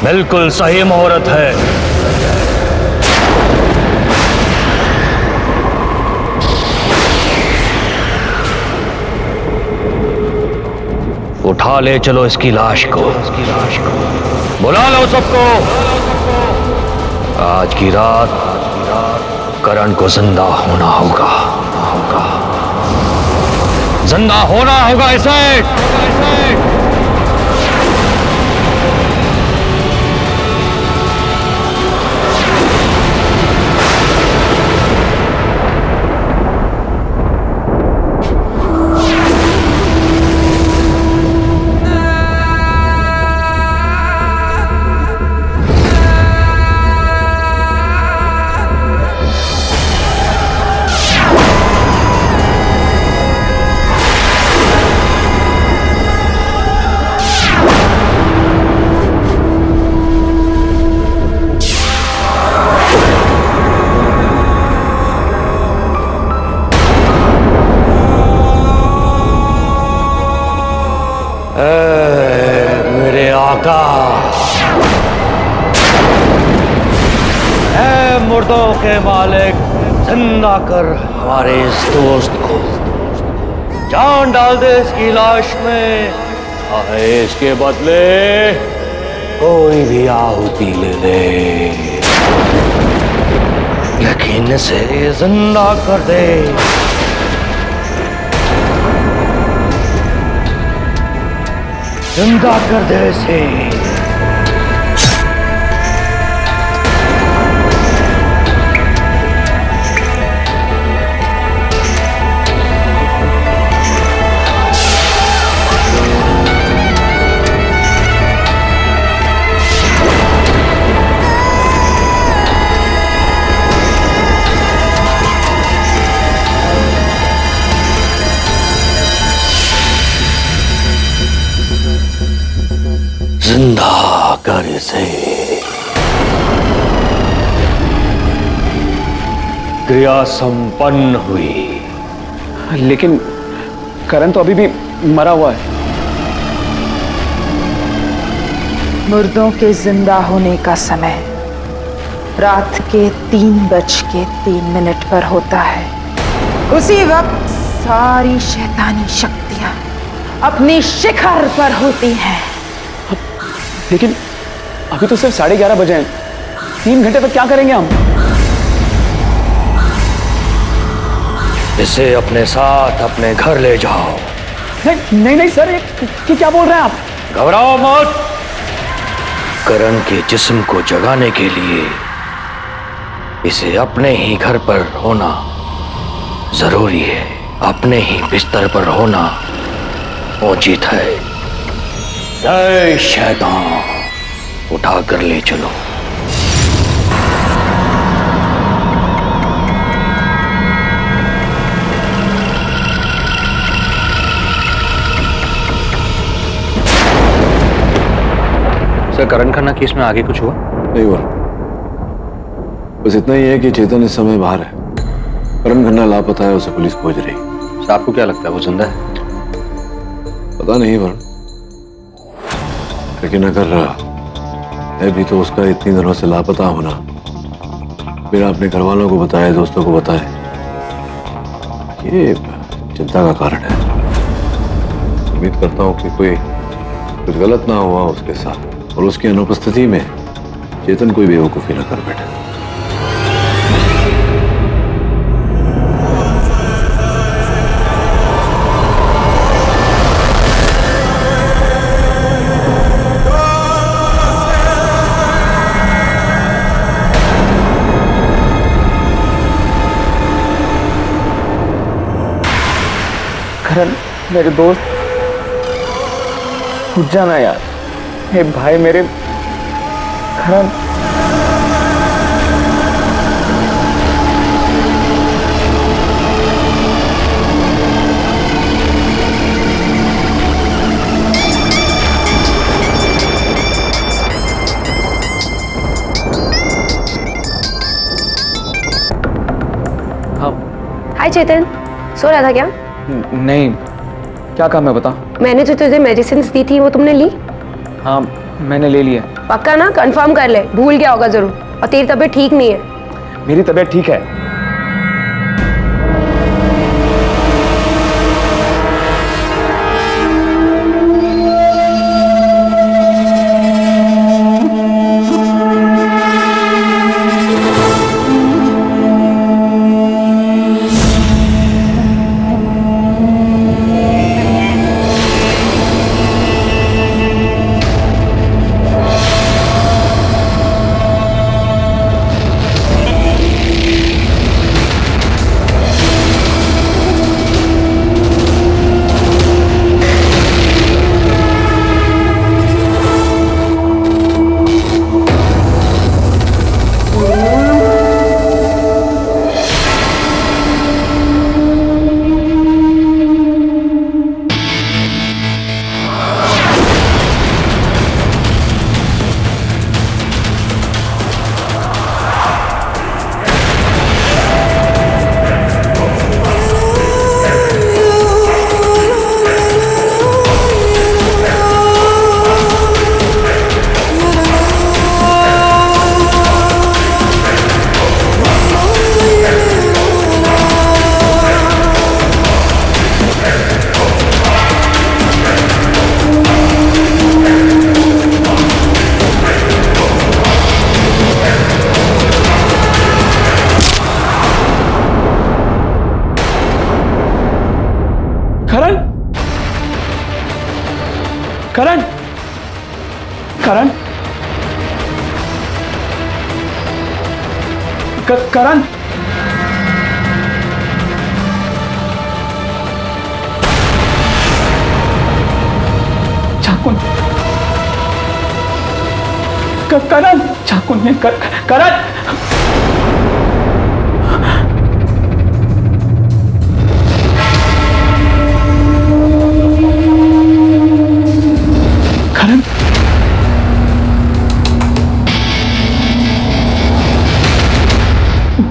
बिल्कुल सही मुहूर्त है। उठा ले चलो इसकी लाश को, बुला लो सबको। आज की रात करण को जिंदा होना होगा, जिंदा होना होगा इसे। मौका। ऐ मुर्दों के मालिक, जिंदा कर हमारे इस दोस्त को, जान डाल दे इसकी लाश में, चाहे इसके बदले कोई भी आहुति ले ले, लेकिन इसे जिंदा कर दे। जिंदा कर दे इसे। जिंदा कर इसे। क्रिया संपन्न हुई, लेकिन करण तो अभी भी मरा हुआ है। मुर्दों के जिंदा होने का समय रात के 3:03 पर होता है। उसी वक्त सारी शैतानी शक्तियां अपनी शिखर पर होती हैं। लेकिन अभी तो सिर्फ 11:30 बजे हैं। 3 घंटे तक क्या करेंगे हम? इसे अपने साथ अपने घर ले जाओ। नहीं सर, ये क्या बोल रहे हैं आप? घबराओ मत। करण के जिस्म को जगाने के लिए इसे अपने ही घर पर होना जरूरी है। अपने ही बिस्तर पर होना उचित है। जय शैतान, उठा कर ले चलो। सर, करण खन्ना केस में आगे कुछ हुआ? नहीं हुआ, बस इतना ही है कि चेतन इस समय बाहर है। करण खन्ना लापता है, उसे पुलिस खोज रही। सर, आपको क्या लगता है वो जिंदा है? पता नहीं वरुण, लेकिन अगर है भी तो उसका इतनी दिनों से लापता होना बिना अपने घर वालों को बताए, दोस्तों को बताए, ये चिंता का कारण है। उम्मीद करता हूँ कि कोई कुछ गलत ना हुआ उसके साथ और उसकी अनुपस्थिति में चेतन कोई बेवकूफी न कर बैठे। करण मेरे दोस्त, उठ जाना यार। हे भाई मेरे करण। हाँ। हाय चेतन, सो रहा था क्या? नहीं, क्या काम है बता। मैंने जो तुझे मेडिसिन दी थी वो तुमने ली? हाँ, मैंने ले लिया। पक्का ना? कंफर्म कर ले, भूल गया होगा जरूर। और तेरी तबीयत ठीक नहीं है। मेरी तबीयत ठीक है। करण, करण, करण, चाकू, करण, चाकू ने करण, करण,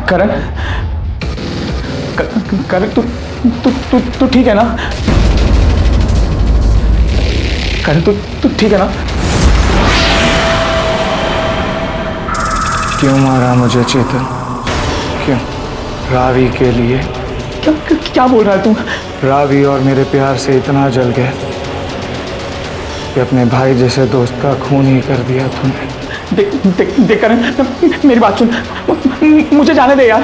करण, करण, तू ठीक है ना? करण, तू ठीक है ना? क्यों मारा मुझे चेतन? क्यों? रावी के लिए? क्या बोल रहा है तू? रावी और मेरे प्यार से इतना जल गया कि अपने भाई जैसे दोस्त का खून ही कर दिया तूने। देख करण, मेरी बात सुन, मुझे जाने दे यार।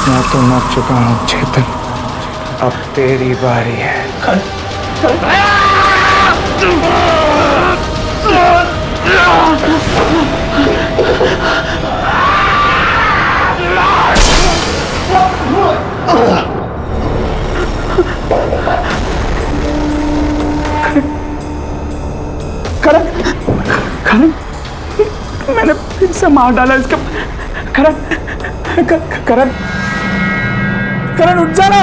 मैं तो मर चुका हूँ चेतन, अब तेरी बारी है। करण, करण, मैंने फिर से मार डाला इसका। करण, करण, करण उठ जाना।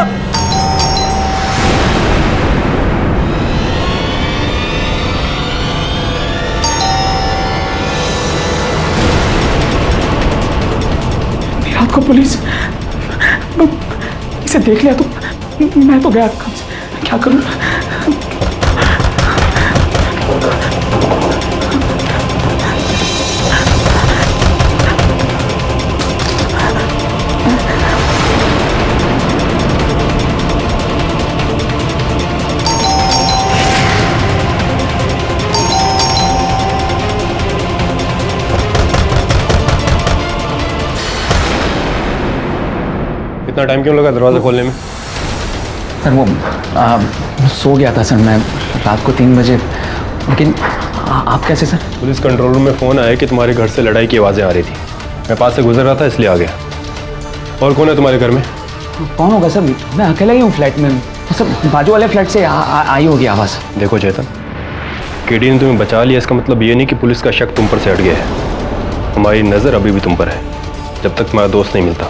रात को पुलिस इसे देख लिया तो मैं तो गया, क्या करूं? इतना टाइम क्यों लगा दरवाजा खोलने में? सर वो सो गया था सर मैं रात को 3 बजे। लेकिन आप कैसे सर? पुलिस कंट्रोल रूम में फ़ोन आया कि तुम्हारे घर से लड़ाई की आवाज़ें आ रही थी। मैं पास से गुजर रहा था इसलिए आ गया। और कौन है तुम्हारे घर में? कौन होगा सर? मैं अकेला ही हूँ फ्लैट में। सर बाजू वाले फ्लैट से आई होगी आवाज़। देखो चेतन, केडी ने तुम्हें बचा लिया, इसका मतलब ये नहीं कि पुलिस का शक तुम पर से हट गया है। हमारी नज़र अभी भी तुम पर है, जब तक तुम्हारा दोस्त नहीं मिलता।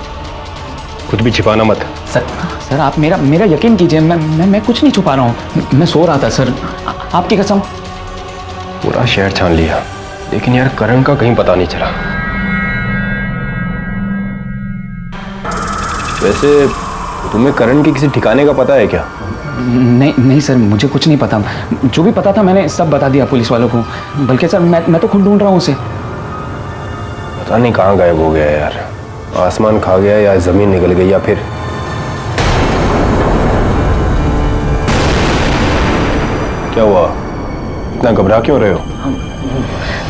कुछ भी छिपाना मत। सर आप मेरा यकीन कीजिए, मैं कुछ नहीं छुपा रहा हूँ। मैं सो रहा था सर, आपकी कसम। पूरा शहर छान लिया, लेकिन यार करण का कहीं पता नहीं चला। वैसे तुम्हें करण के किसी ठिकाने का पता है क्या? नहीं सर, मुझे कुछ नहीं पता। जो भी पता था मैंने सब बता दिया पुलिस वालों को। बल्कि सर मैं तो खुद ढूंढ रहा हूँ उसे। पता नहीं कहाँ गायब हो गया यार। आसमान खा गया या जमीन निकल गई या फिर क्या हुआ? इतना घबरा क्यों रहे हो?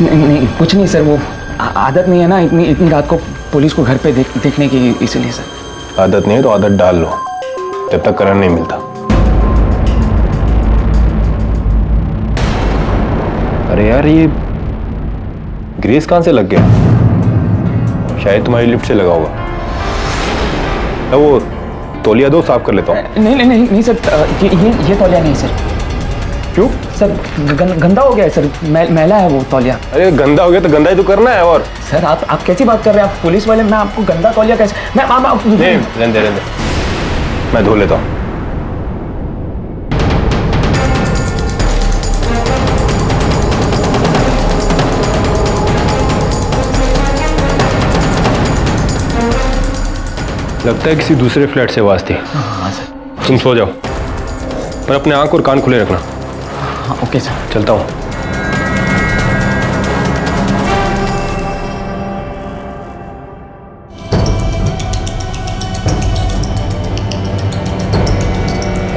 नहीं कुछ नहीं सर, वो आदत नहीं है ना इतनी रात को पुलिस को घर पे देखने की, इसीलिए सर। आदत नहीं है तो आदत डाल लो, जब तक करण नहीं मिलता। अरे यार ये ग्रेस कहाँ से लग गया? शायद तुम्हारी लिफ्ट से लगा होगा। वो तौलिया दो, साफ कर लेता हूँ। नहीं सर, ये तौलिया नहीं सर। क्यों सर? गंदा हो गया है सर, मैला है वो तौलिया। अरे गंदा हो गया तो गंदा ही तो करना है। और सर आप कैसी बात कर रहे हैं? आप पुलिस वाले, मैं आपको गंदा तौलिया कैसे? रहने दे, मैं धो लेता हूँ। लगता है किसी दूसरे फ्लैट से आवाज थी। हाँ सर। तुम सो जाओ, पर अपने आंख और कान खुले रखना। हाँ ओके सर। चलता हूँ।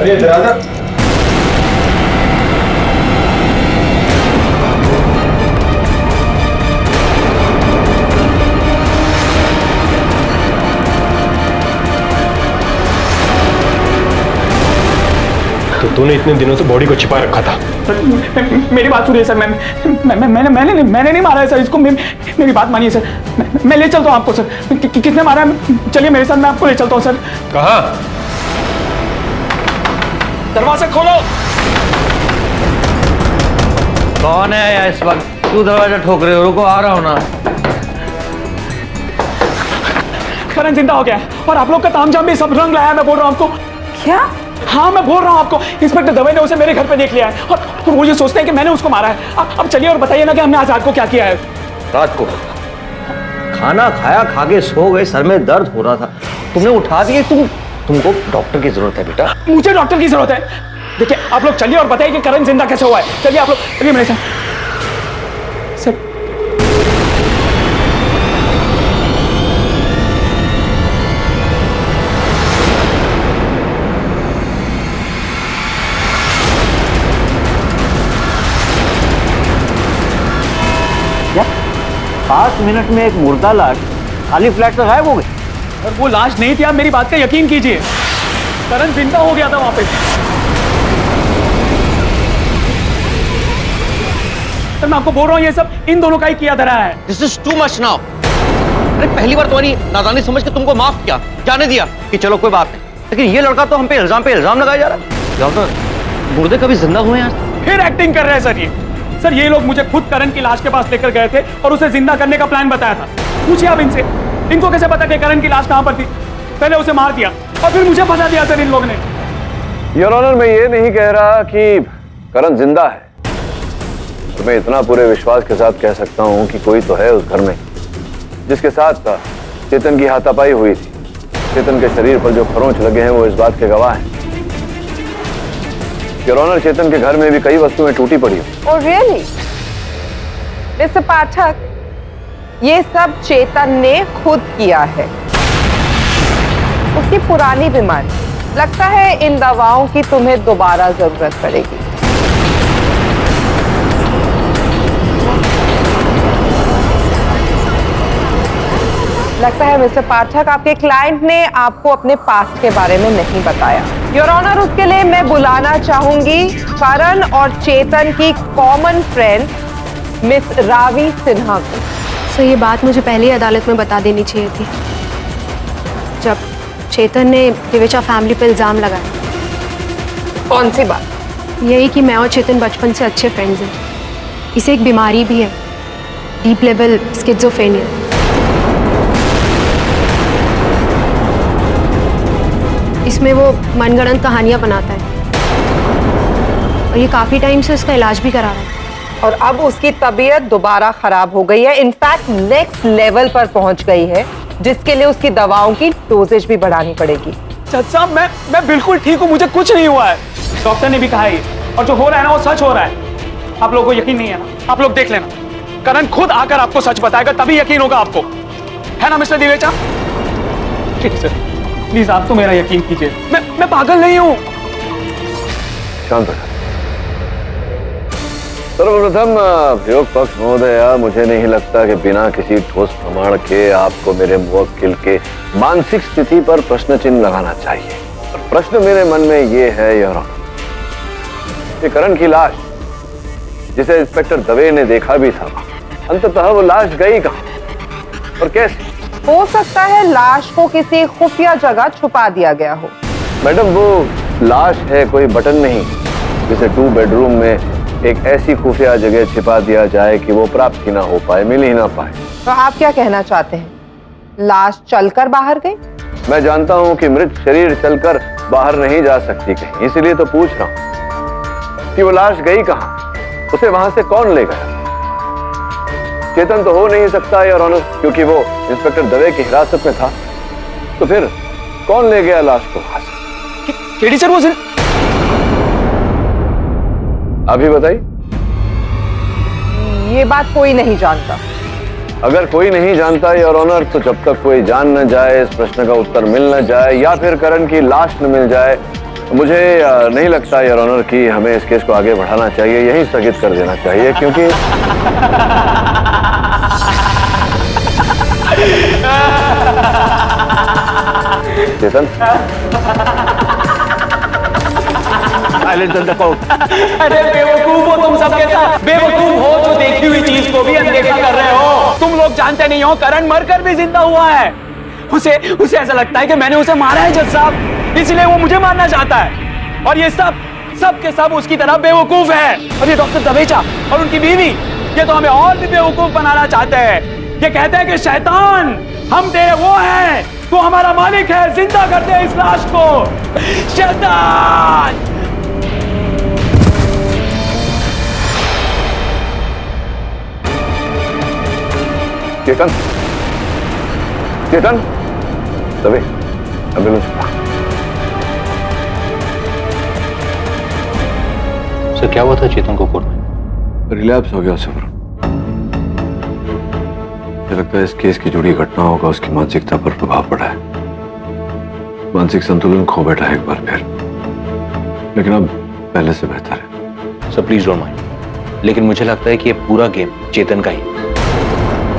अरे दरवाजा तो तूने इतने दिनों से बॉडी को छिपा रखा था। मेरी बात सुनिए सर, मैंने नहीं मारा है सर इसको, मेरी बात मानिए सर, मैं ले चलता हूँ आपको सर। किसने मारा है? चलिए मेरे साथ, मैं आपको ले चलता हूँ सर। कहाँ? दरवाजा खोलो। कौन है आया इस वक्त? क्यों दरवाजा ठोक रहे हो? रुको, आ रहा हूं ना। करण जिंदा हो गया है और आप लोग का तामझाम भी सब रंग लाया है, मैं बोल रहा हूँ आपको। क्या? हाँ मैं बोल रहा हूँ आपको, इंस्पेक्टर दवे ने उसे मेरे घर पे देख लिया है और वो ये सोचते हैं कि मैंने उसको मारा है। अब चलिए और बताइए ना कि हमने आज रात को क्या किया है। रात को खाना खाया, खा के सो गए, सर में दर्द हो रहा था, तुमने उठा दिए। तुमको डॉक्टर की जरूरत है बेटा। मुझे डॉक्टर की जरूरत है। देखिए आप लोग चलिए और बताइए कि करण जिंदा कैसे हुआ है। चलिए आप लोग, चलिए मेरे साथ सर। क्या 5 मिनट में एक मुर्दा लाश खाली फ्लैट से गायब हो गई? और वो लाश नहीं थी, आप मेरी बात का यकीन कीजिए, करण जिंदा हो गया था वहां पे। सर मैं आपको बोल रहा हूँ ये सब इन दोनों का ही किया धरा है। This is too much now. अरे पहली बार तुम्हारी नादानी समझ के तुमको माफ किया, जाने दिया कि चलो कोई बात नहीं, लेकिन ये लड़का तो हम पे इल्जाम लगाया जा रहा है। डॉक्टर, मुर्दे कभी जिंदा हुए हैं? फिर एक्टिंग कर रहे हैं सर ये लोग मुझे खुद करण की लाश के पास लेकर गए थे और उसे जिंदा करने का प्लान बताया था। पूछिए आप इनसे, इनको कैसे पता कि करण की लाश कहां पर थी? पहले उसे मार दिया और फिर मुझे फंसा दिया सर इन लोगों ने। योर ऑनर, मैं ये नहीं कह रहा कि करण जिंदा है, और मैं इतना पूरे विश्वास के साथ कह सकता हूं कि कोई तो है उस घर में जिसके साथ चेतन की हाथापाई हुई थी। चेतन के शरीर पर जो खरोंच लगे हैं वो इस बात के गवाह हैं। योर ऑनर, चेतन के घर में भी कई वस्तुएं टूटी पड़ी हैं। Oh really? मिस्टर पाठक, ये सब चेतन ने खुद किया है। उसकी पुरानी बीमारी, लगता है इन दवाओं की तुम्हें दोबारा जरूरत पड़ेगी। लगता है मिस्टर पाठक, आपके क्लाइंट ने आपको अपने पास्ट के बारे में नहीं बताया। योर ऑनर, उसके लिए मैं बुलाना चाहूंगी करण और चेतन की common friend miss Ravi Sinha को। सर ये बात मुझे पहले ही अदालत में बता देनी चाहिए थी, जब चेतन ने दिवेचा फैमिली पे इल्जाम लगाया। कौन सी बात? यही कि मैं और चेतन बचपन से अच्छे फ्रेंड्स हैं। इसे एक बीमारी भी है, डीप लेवल स्किज़ोफ्रेनिया। इसमें वो मनगढ़ंत कहानियां बनाता है और ये काफी टाइम से इसका इलाज भी करा रहा है। और अब उसकी तबीयत दोबारा खराब हो गई है, इनफैक्ट नेक्स्ट लेवल पर पहुंच गई है, जिसके लिए उसकी दवाओं की डोजेज भी बढ़ानी पड़ेगी। जज साहब, मैं बिल्कुल ठीक हूँ, मुझे कुछ नहीं हुआ है। डॉक्टर ने भी कहा है और जो हो रहा है ना वो सच हो रहा है। आप लोगों को यकीन नहीं है ना? आप लोग देख लेना, करण खुद आकर आपको सच बताएगा, तभी यकीन होगा आपको, है ना मिस्टर दिवेचा? ठीक है सर, प्लीज आप तो मेरा यकीन कीजिए, मैं पागल नहीं हूँ। शांत रखा। सर्वप्रथम प्रयोग पक्ष महोदया, मुझे नहीं लगता कि बिना किसी ठोस प्रमाण के आपको मेरे मुवक्किल के मानसिक स्थिति पर प्रश्न चिन्ह लगाना चाहिए। और प्रश्न मेरे मन में ये है योर ऑनर, कि करण की लाश, जिसे इंस्पेक्टर दवे ने देखा भी था, अंततः वो लाश गई कहाँ और कैसे? हो सकता है लाश को किसी खुफिया जगह छुपा दिया गया हो। मैडम, वो लाश है, कोई बटन नहीं जिसे 2 बेडरूम में एक ऐसी खुफिया जगह छिपा दिया जाए कि वो प्राप्त ही ना हो पाए, मिल ही ना पाए। तो आप क्या कहना चाहते हैं? लाश चलकर बाहर गई? मैं जानता हूं कि मृत शरीर चलकर बाहर नहीं जा सकती कहीं, इसलिए तो पूछ रहा हूं कि वो लाश गई कहां, उसे वहां से कौन ले गया? चेतन तो हो नहीं सकता योर ऑनर, क्योंकि वो इंस्पेक्टर दवे की हिरासत में था। तो फिर कौन ले गया लाश को वहां से? केडी सर, वो अभी बताइए। ये बात कोई नहीं जानता। अगर कोई नहीं जानता योर ऑनर, तो जब तक कोई जान न जाए, इस प्रश्न का उत्तर मिल न जाए, या फिर करण की लाश न मिल जाए, मुझे नहीं लगता योर ऑनर कि हमें इस केस को आगे बढ़ाना चाहिए, यहीं स्थगित कर देना चाहिए, क्योंकि चेतन, साइलेंस इन द कोर्ट। अरे बेवकूफ हो तुम सबके साथ, बेवकूफ हो जो देखी हुई चीज को भी अनदेखा कर रहे हो। तुम लोग जानते नहीं हो करण मरकर भी जिंदा हुआ है। उसे ऐसा लगता है कि मैंने उसे मारा है जज साहब, इसलिए वो मुझे मारना चाहता है। और ये सब के सब उसकी तरह बेवकूफ है। और ये डॉक्टर दवेचा और उनकी बीवी, ये तो हमें और भी बेवकूफ बनाना चाहते हैं। ये कहते हैं कि शैतान हम तेरे वो हैं, तू हमारा मालिक है, जिंदा कर दे इस लाश को। शैतान! चेतन, चेतन, दबे, एम्बुलेंस। सर क्या हुआ था चेतन को कोर्ट में? रिलैप्स हो गया सफर। मुझे लगता है इस केस की जुड़ी घटनाओं का उसकी मानसिकता पर प्रभाव पड़ा है। मानसिक संतुलन खो बैठा है एक बार फिर, लेकिन अब पहले से बेहतर है। सर प्लीज डोंट माइंड, लेकिन मुझे लगता है कि ये पूरा गेम चेतन का ही।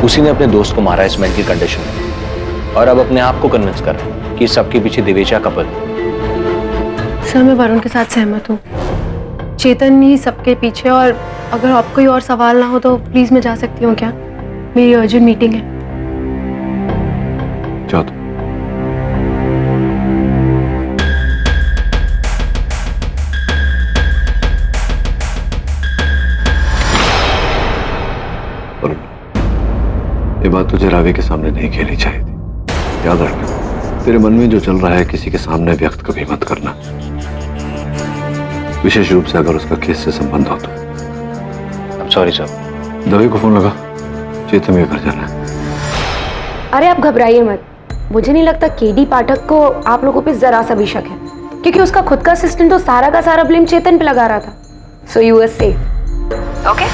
उसी ने अपने दोस्त को मारा इस मेंटल कंडीशन में, और अब अपने आप को कन्विंस कर रहा है कि सबके पीछे दिवेचा कपल। सर मैं वरुण के साथ सहमत हूँ, चेतन ही सबके पीछे। और अगर आपको कोई और सवाल ना हो तो प्लीज मैं जा सकती हूँ क्या? मेरी अर्जेंट मीटिंग है। जाओ तुम। ये बात तुझे रावी के सामने नहीं खेलनी चाहिए थी। याद रखना, तेरे मन में जो चल रहा है किसी के सामने व्यक्त कभी मत करना, विशेष रूप से अगर उसका केस से संबंध हो तो। Sorry sir. दवे को फोन लगा, चेतन में घर जाना है। अरे आप घबराइए मत, मुझे नहीं लगता केडी पाठक को आप लोगों पे जरा सा भी शक है, क्योंकि उसका खुद का असिस्टेंट तो सारा का सारा ब्लेम चेतन पे लगा रहा था। So you are safe. Okay?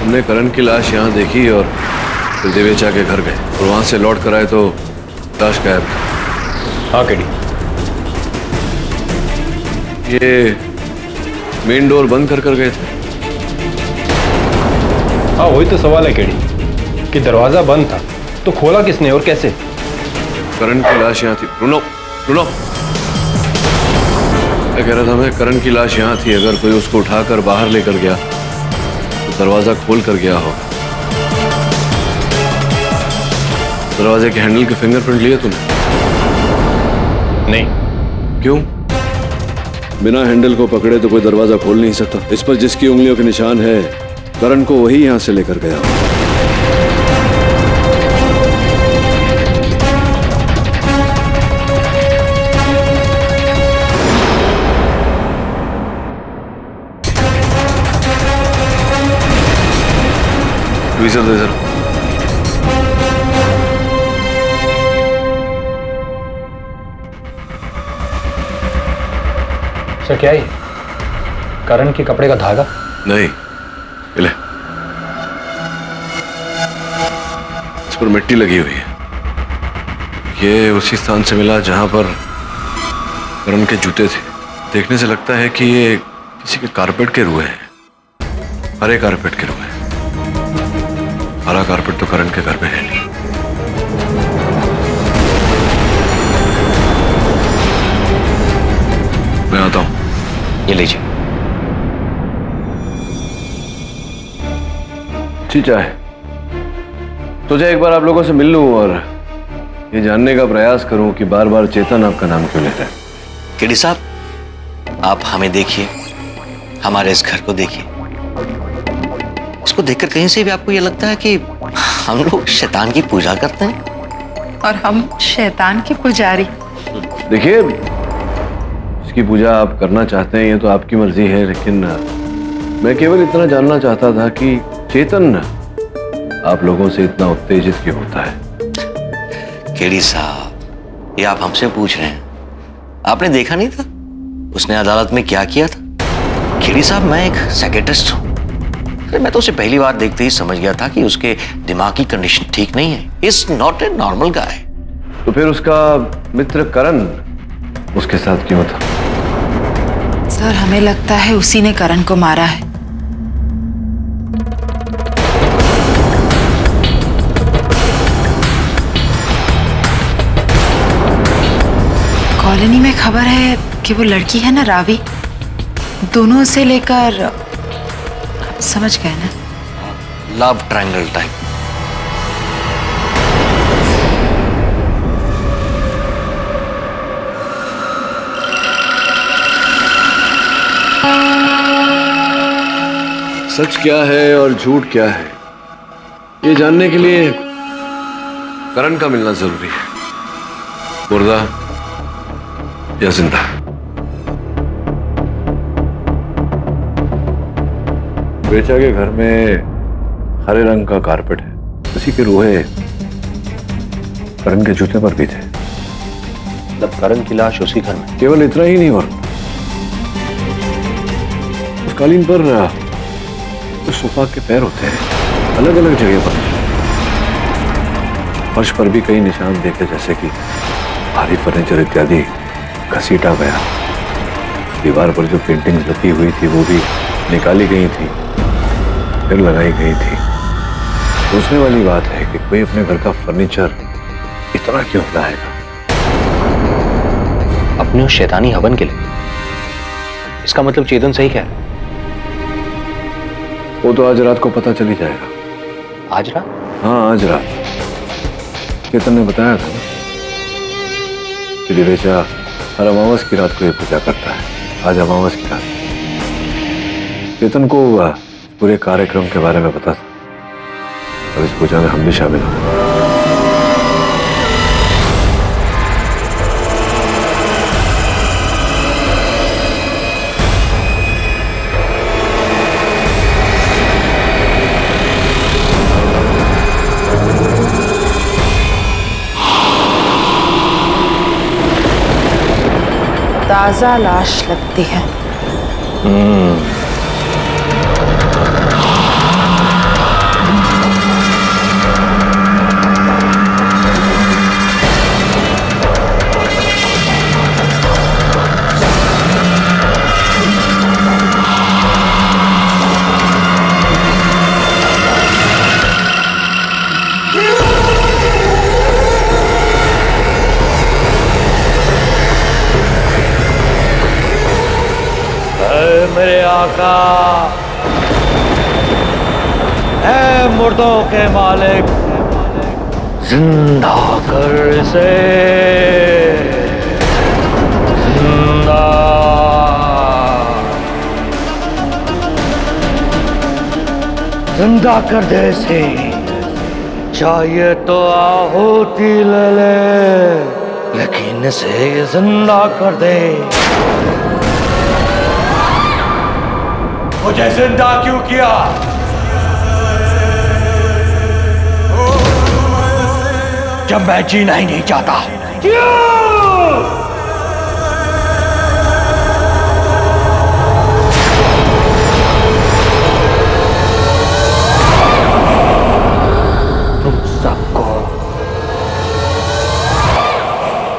हमने करण की लाश यहाँ देखी और फिर दिवेचा के घर गए और वहां से लौट कर आए तो लाश गायब। हाँ केडी, ये मेन डोर बंद कर गए थे। हाँ वही तो सवाल है केडी, कि दरवाजा बंद था तो खोला किसने और कैसे? करण की लाश यहाँ थी। रुनो रुनो, मैं कह रहा था मैं, करण की लाश यहाँ थी। अगर कोई उसको उठाकर बाहर लेकर गया तो दरवाजा खोल कर गया होगा। दरवाजे के हैंडल के फिंगरप्रिंट लिए तूने? नहीं। क्यों? बिना हैंडल को पकड़े तो कोई दरवाजा खोल नहीं सकता। इस पर जिसकी उंगलियों के निशान है, करण को वही यहां से लेकर गया। वीज़ा दे जरा। सर क्या है? करण के कपड़े का धागा? नहीं, ले। इस पर मिट्टी लगी हुई है। ये उसी स्थान से मिला जहां पर करण के जूते थे। देखने से लगता है कि ये किसी के कारपेट के रुए हैं, हरे कारपेट के रुए हैं। हरा कारपेट तो करण के घर में है नहीं। मैं आता हूं। ये लीजिए। ठीक है, तुझे एक बार आप लोगों से मिल लूं और ये जानने का प्रयास करूं कि बार बार चेतन आपका नाम क्यों ले रहा है। केडी साहब, आप हमें देखिए, हमारे इस घर को देखिए। इसको देखकर कहीं से भी आपको ये लगता है कि हम लोग शैतान की पूजा करते हैं और हम शैतान के पुजारी। देखिए, इसकी पूजा आप करना चाहते हैं ये तो आपकी मर्जी है, लेकिन मैं केवल इतना जानना चाहता था कि चेतन आप लोगों से इतना उत्तेजित क्यों होता है। केडी साहब, ये आप हमसे पूछ रहे हैं? आपने देखा नहीं था उसने अदालत में क्या किया था? केडी साहब, मैं एक साइकियाट्रिस्ट हूं। मैं तो उसे पहली बार देखते ही समझ गया था कि उसके दिमाग की कंडीशन ठीक नहीं है। Is not a normal guy. तो फिर उसका मित्र करण उसके साथ क्यों था? सर, हमें लगता है उसी ने करण को मारा है। कॉलोनी में खबर है कि वो लड़की है ना रावी, दोनों से लेकर, आप समझ गए ना? Love triangle type. सच क्या है और झूठ क्या है, ये जानने के लिए करण का मिलना जरूरी है। मुर्दा या जिंदा। बेचा के घर में हरे रंग का कारपेट है, उसी के रोहे करण के जूते पर भी थे। मतलब करण की लाश उसी घर में? केवल इतना ही नहीं, वरुण, उस कालीन पर जो सोफा के पैर होते हैं अलग अलग जगह पर, फर्श पर भी कई निशान देखे, जैसे कि भारी फर्नीचर इत्यादि घसीटा गया। दीवार पर जो पेंटिंग्स लगी हुई थी वो भी निकाली गई थी, फिर लगाई गई थी। सोचने वाली बात है कि कोई अपने घर का फर्नीचर इतना क्यों हिलाएगा? अपने उस शैतानी हवन के लिए? इसका मतलब चेतन सही कह रहा है। वो तो आज रात को पता चल ही जाएगा। आज रात? हाँ, आज रात। चेतन ने बताया था ना कि दिवेचा हर अमावस की रात को ये पूजा करता है। आज अमावस की रात। चेतन को पूरे कार्यक्रम के बारे में पता था, और इस पूजा में हम भी शामिल होंगे। ताजा लाश लगती है। मेरे आका, ऐ मुर्दों के मालिक, जिंदा कर इसे, जिंदा। जिंदा कर दे इसे, चाहिए तो आहुति ले ले, लेकिन इसे जिंदा कर दे। मुझे जिंदा क्यों किया? जब मैं जीना ही नहीं चाहता। क्यों?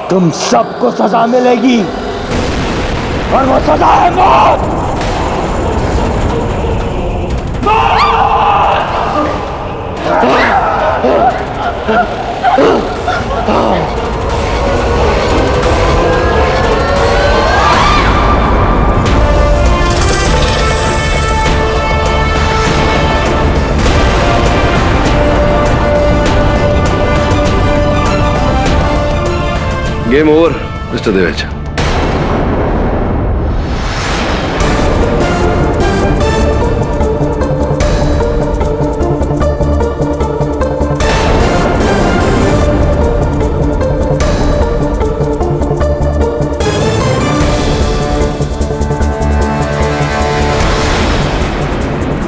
तुम सबको सजा मिलेगी, और वो सजा है मौत। Game over mister Devecha.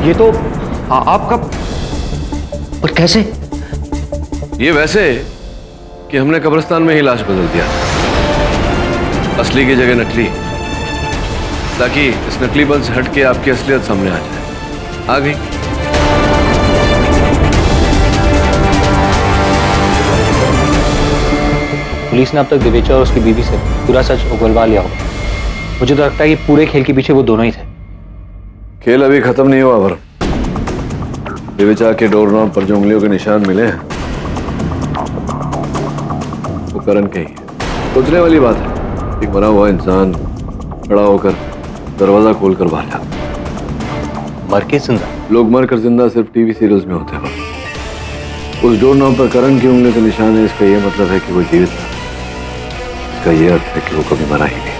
ये तो आपका, पर कैसे? ये वैसे कि हमने कब्रिस्तान में ही लाश बदल दिया, असली की जगह नकली, ताकि इस नकलीपन से हट के आपकी असलियत सामने आ जाए। आ गई? पुलिस ने अब तक दिवेचा और उसकी बीवी से पूरा सच उगलवा लिया होगा। मुझे तो लगता है कि पूरे खेल के पीछे वो दोनों ही थे। खेल अभी खत्म नहीं हुआ वरुण। दिवेचा के डोरनॉब पर जो उंगलियों के निशान मिले हैं वो करण के ही है। सोचने वाली बात है एक मरा हुआ इंसान खड़ा होकर दरवाजा खोलकर बाहर जाता। मर के जिंदा? लोग मर कर जिंदा सिर्फ टीवी सीरियल्स में होते हैं। उस डोर नॉब पर करण की उंगली का निशान है। इसका यह मतलब है कि वो जीवित था। इसका यह अर्थ है कि वो कभी मरा ही नहीं।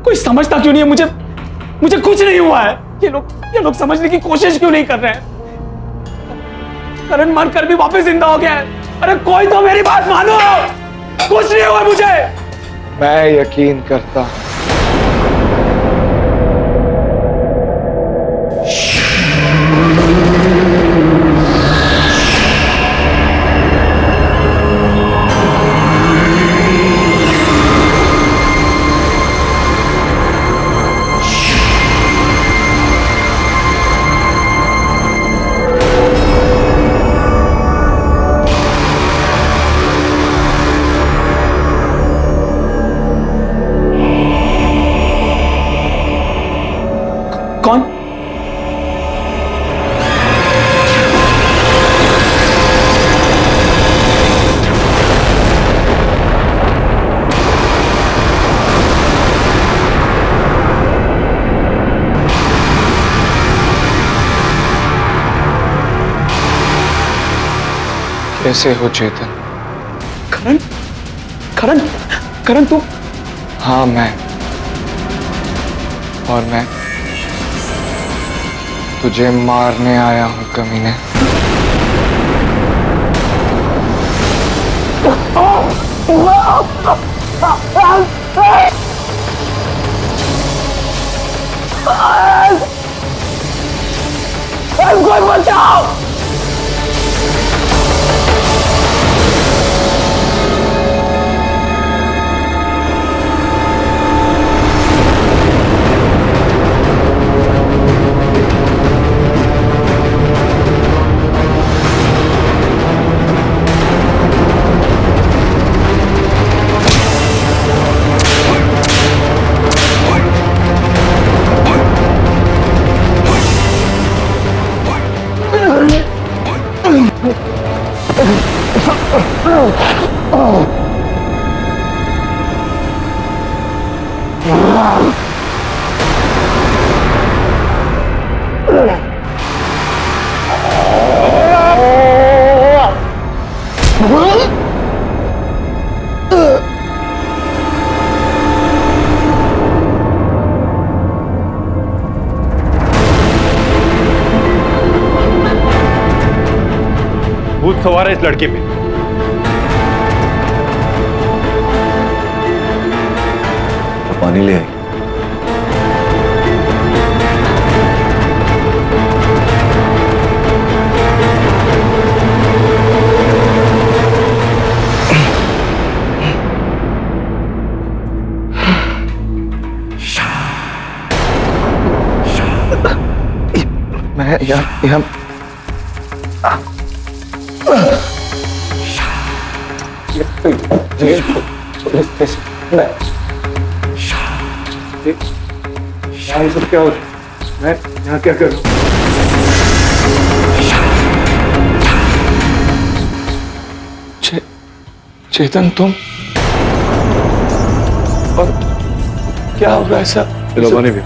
कोई समझता क्यों नहीं है? मुझे कुछ नहीं हुआ है। ये लोग समझने की कोशिश क्यों नहीं कर रहे हैं? करण मर कर भी वापस जिंदा हो गया है। अरे कोई तो मेरी बात मानो। कुछ नहीं हुआ मुझे। मैं यकीन करता हूं। कौन? कैसे हो चेतन? करण करण करण तू? हाँ मैं। और मैं तुझे मारने आया हूं कमीने। कोई बचाओ! भूत सवार है इस लड़के पे। पानी ले आई। मैं यहाँ जेल पुलिस स्टेशन में ये सब क्या हो रहा है? मैं यहाँ क्या करूँ? चेतन तुम? और क्या होगा ऐसा? चलो पानी भी।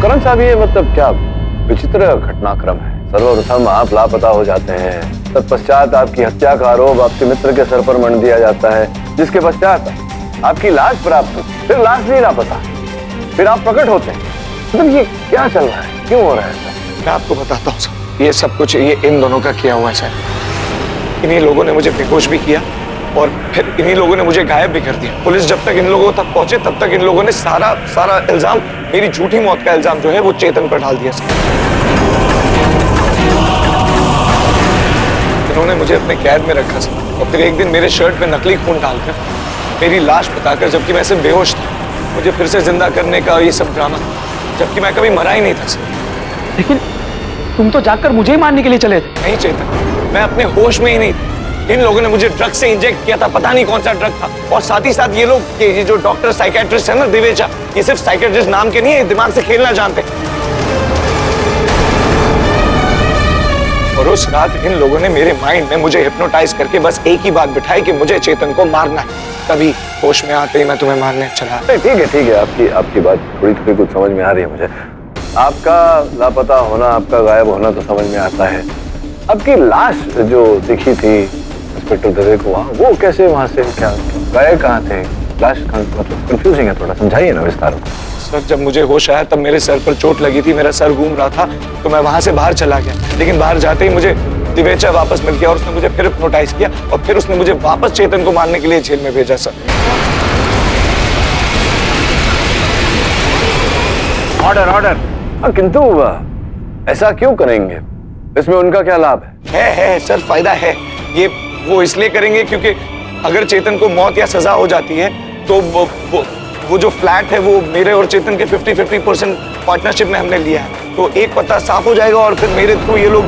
करण साहब ये मतलब क्या विचित्र घटनाक्रम है। सर्वप्रथम आप लापता हो जाते हैं, तत्पश्चात आपकी हत्या का आरोप आपके मित्र के सर पर मंड दिया जाता है, जिसके पश्चात आपकी लाश प्राप्त होती, फिर लाश नहीं लापता, फिर आप प्रकट होते हैं। मतलब ये क्या चल रहा है, क्यों हो रहा है ऐसा? मैं आपको बताता हूँ सर, ये सब कुछ ये इन दोनों का किया हुआ है सर। इन्हीं लोगों ने मुझे बेहोश भी किया और फिर इन्हीं लोगों ने मुझे गायब भी कर दिया। पुलिस जब तक इन लोगों तक पहुंचे तब तक इन लोगों ने सारा इल्जाम, मेरी झूठी मौत का इल्जाम जो है वो चेतन पर डाल दिया सर। इन्होंने मुझे अपने कैद में रखा सर और फिर एक दिन मेरे शर्ट पे नकली खून डालकर मेरी लाश बताकर, जबकि मैं सिर्फ बेहोश था, मुझे फिर से जिंदा करने का ये सब ड्रामा, जबकि मैं कभी मरा ही नहीं था सर। लेकिन तुम तो जाकर मुझे ही मारने के लिए चले थे। नहीं चेतन, मैं अपने होश में ही नहीं था। इन लोगों ने मुझे ड्रग से इंजेक्ट किया था, पता नहीं कौन सा ड्रग था। और साथ ही साथ ये लोग, ये जो डॉक्टर साइकेट्रिस्ट है ना दिवेचा, ये सिर्फ साइकेट्रिस्ट नाम के नहीं है, दिमाग से खेलना जानते। और उस रात इन लोगों ने मेरे माइंड में मुझे हिप्नोटाइज करके बस एक ही बात बिठाई कि मुझे चेतन को मारना है। तभी होश में आते ही मैं तुम्हें मारने चला। ठीक है, आपकी बात थोड़ी कुछ समझ में आ रही है मुझे। आपका लापता होना, आपका गायब होना तो समझ में आता है। आपकी लाश जो दिखी थी इंस्पेक्टर दवे को वहाँ, वो कैसे वहाँ से क्या गए, कहाँ थे? लाश मतलब कंफ्यूजिंग है थोड़ा, समझाइए ना विस्तार में। सर जब मुझे होश आया तब मेरे सर पर चोट लगी थी, मेरा सर घूम रहा था, तो मैं वहां से बाहर चला गया। लेकिन बाहर जाते ही मुझे दिवेचा वापस मिल गया और उसने मुझे फिर हिप्नोटाइज किया और फिर उसने मुझे वापस चेतन को मारने के लिए जेल में भेजा। Sir order. किंतु ऐसा क्यों करेंगे? इसमें उनका क्या लाभ है सर, फायदा है। ये वो इसलिए करेंगे क्योंकि अगर चेतन को मौत या सजा हो जाती है तो वो जो फ्लैट है वो मेरे और चेतन के 50-50% पार्टनरशिप में हमने लिया है, तो एक पत्ता साफ हो जाएगा और फिर मेरे थ्रू ये लोग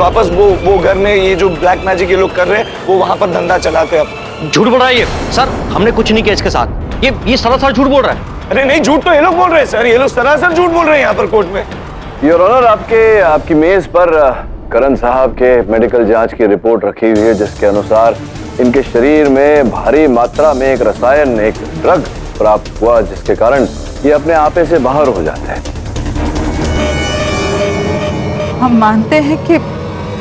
वापस वो घर में ये जो ब्लैक मैजिक ये लोग कर रहे हैं वो वहां पर धंधा चलाते हैं। अब झूठ बोल रहा है ये सर, हमने कुछ नहीं किया इसके साथ। ये सरासर झूठ बोल रहा है। अरे नहीं, झूठ तो ये लोग बोल रहे हैं सर, ये लोग सरासर झूठ बोल रहे हैं यहाँ पर कोर्ट में। योर ऑनर, आपकी मेज पर करण साहब के मेडिकल जांच की रिपोर्ट रखी हुई है, जिसके अनुसार इनके शरीर में भारी मात्रा में एक रसायन, एक ड्रग प्राप्त हुआ, जिसके कारण ये अपने आपे से बाहर हो जाते हैं। हम मानते हैं कि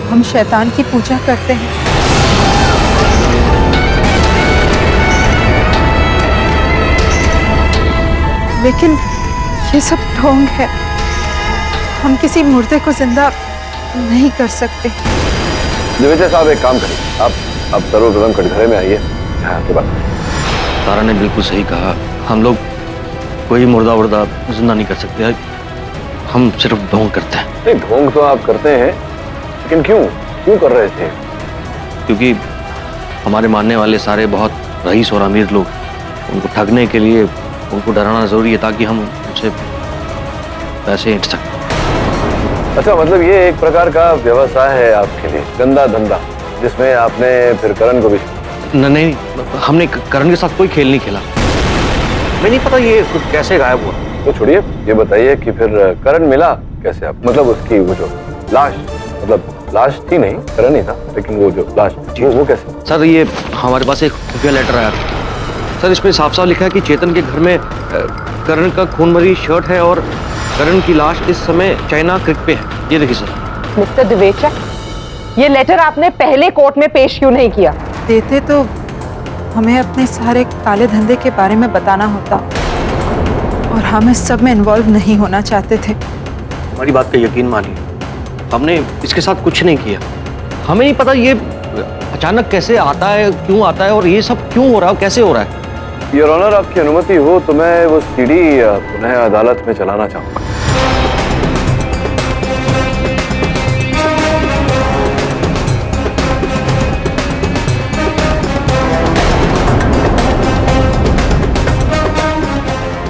हम शैतान की पूजा करते हैं, लेकिन ये सब ढोंग है। हम किसी मुर्दे को जिंदा नहीं कर सकते। दिवेचा साहब एक काम करिए, आप तरोताजा कटघरे में आइए। हाँ, के बाद तारा ने बिल्कुल सही कहा, हम लोग कोई मुर्दा वुर्दा जिंदा नहीं कर सकते, हम सिर्फ ढोंग करते हैं। नहीं, ढोंग तो आप करते हैं, लेकिन क्यों कर रहे थे? क्योंकि हमारे मानने वाले सारे बहुत रईस और अमीर लोग, उनको ठगने के लिए उनको डराना जरूरी है ताकि हम उनसे पैसे ऐंठ सकें। अच्छा, मतलब ये एक प्रकार का व्यवसाय है आपके लिए, गंदा धंधा, जिसमें आपने फिर करण को भी? नहीं, हमने करण के साथ कोई खेल नहीं खेला। मैं नहीं पता ये कैसे गायब हुआ। तो छोड़िए, ये बताइए कि फिर करण मिला कैसे आप? मतलब उसकी वो जो लाश, मतलब लाश थी नहीं, करण ही था, लेकिन वो जो लाश वो कैसे? सर ये हमारे पास एक खुफिया लेटर आया था सर, इसमें साफ साफ लिखा है कि चेतन के घर में करण का खून भरी शर्ट है और करण की लाश इस समय चाइना क्रिक पे है। ये देखिए सर। मिस्टर दिवेचा, ये लेटर आपने पहले कोर्ट में पेश क्यों नहीं किया? देते तो हमें अपने सारे काले धंधे के बारे में बताना होता और हम इस सब में इन्वॉल्व नहीं होना चाहते थे। हमारी बात का यकीन मानिए, हमने इसके साथ कुछ नहीं किया। हमें नहीं पता ये अचानक कैसे आता है, क्यों आता है और ये सब क्यों हो रहा है, कैसे हो रहा है। योर ऑनर, आपकी अनुमति हो तो मैं वो सीडी पुनः अदालत में चलाना चाहूंगा।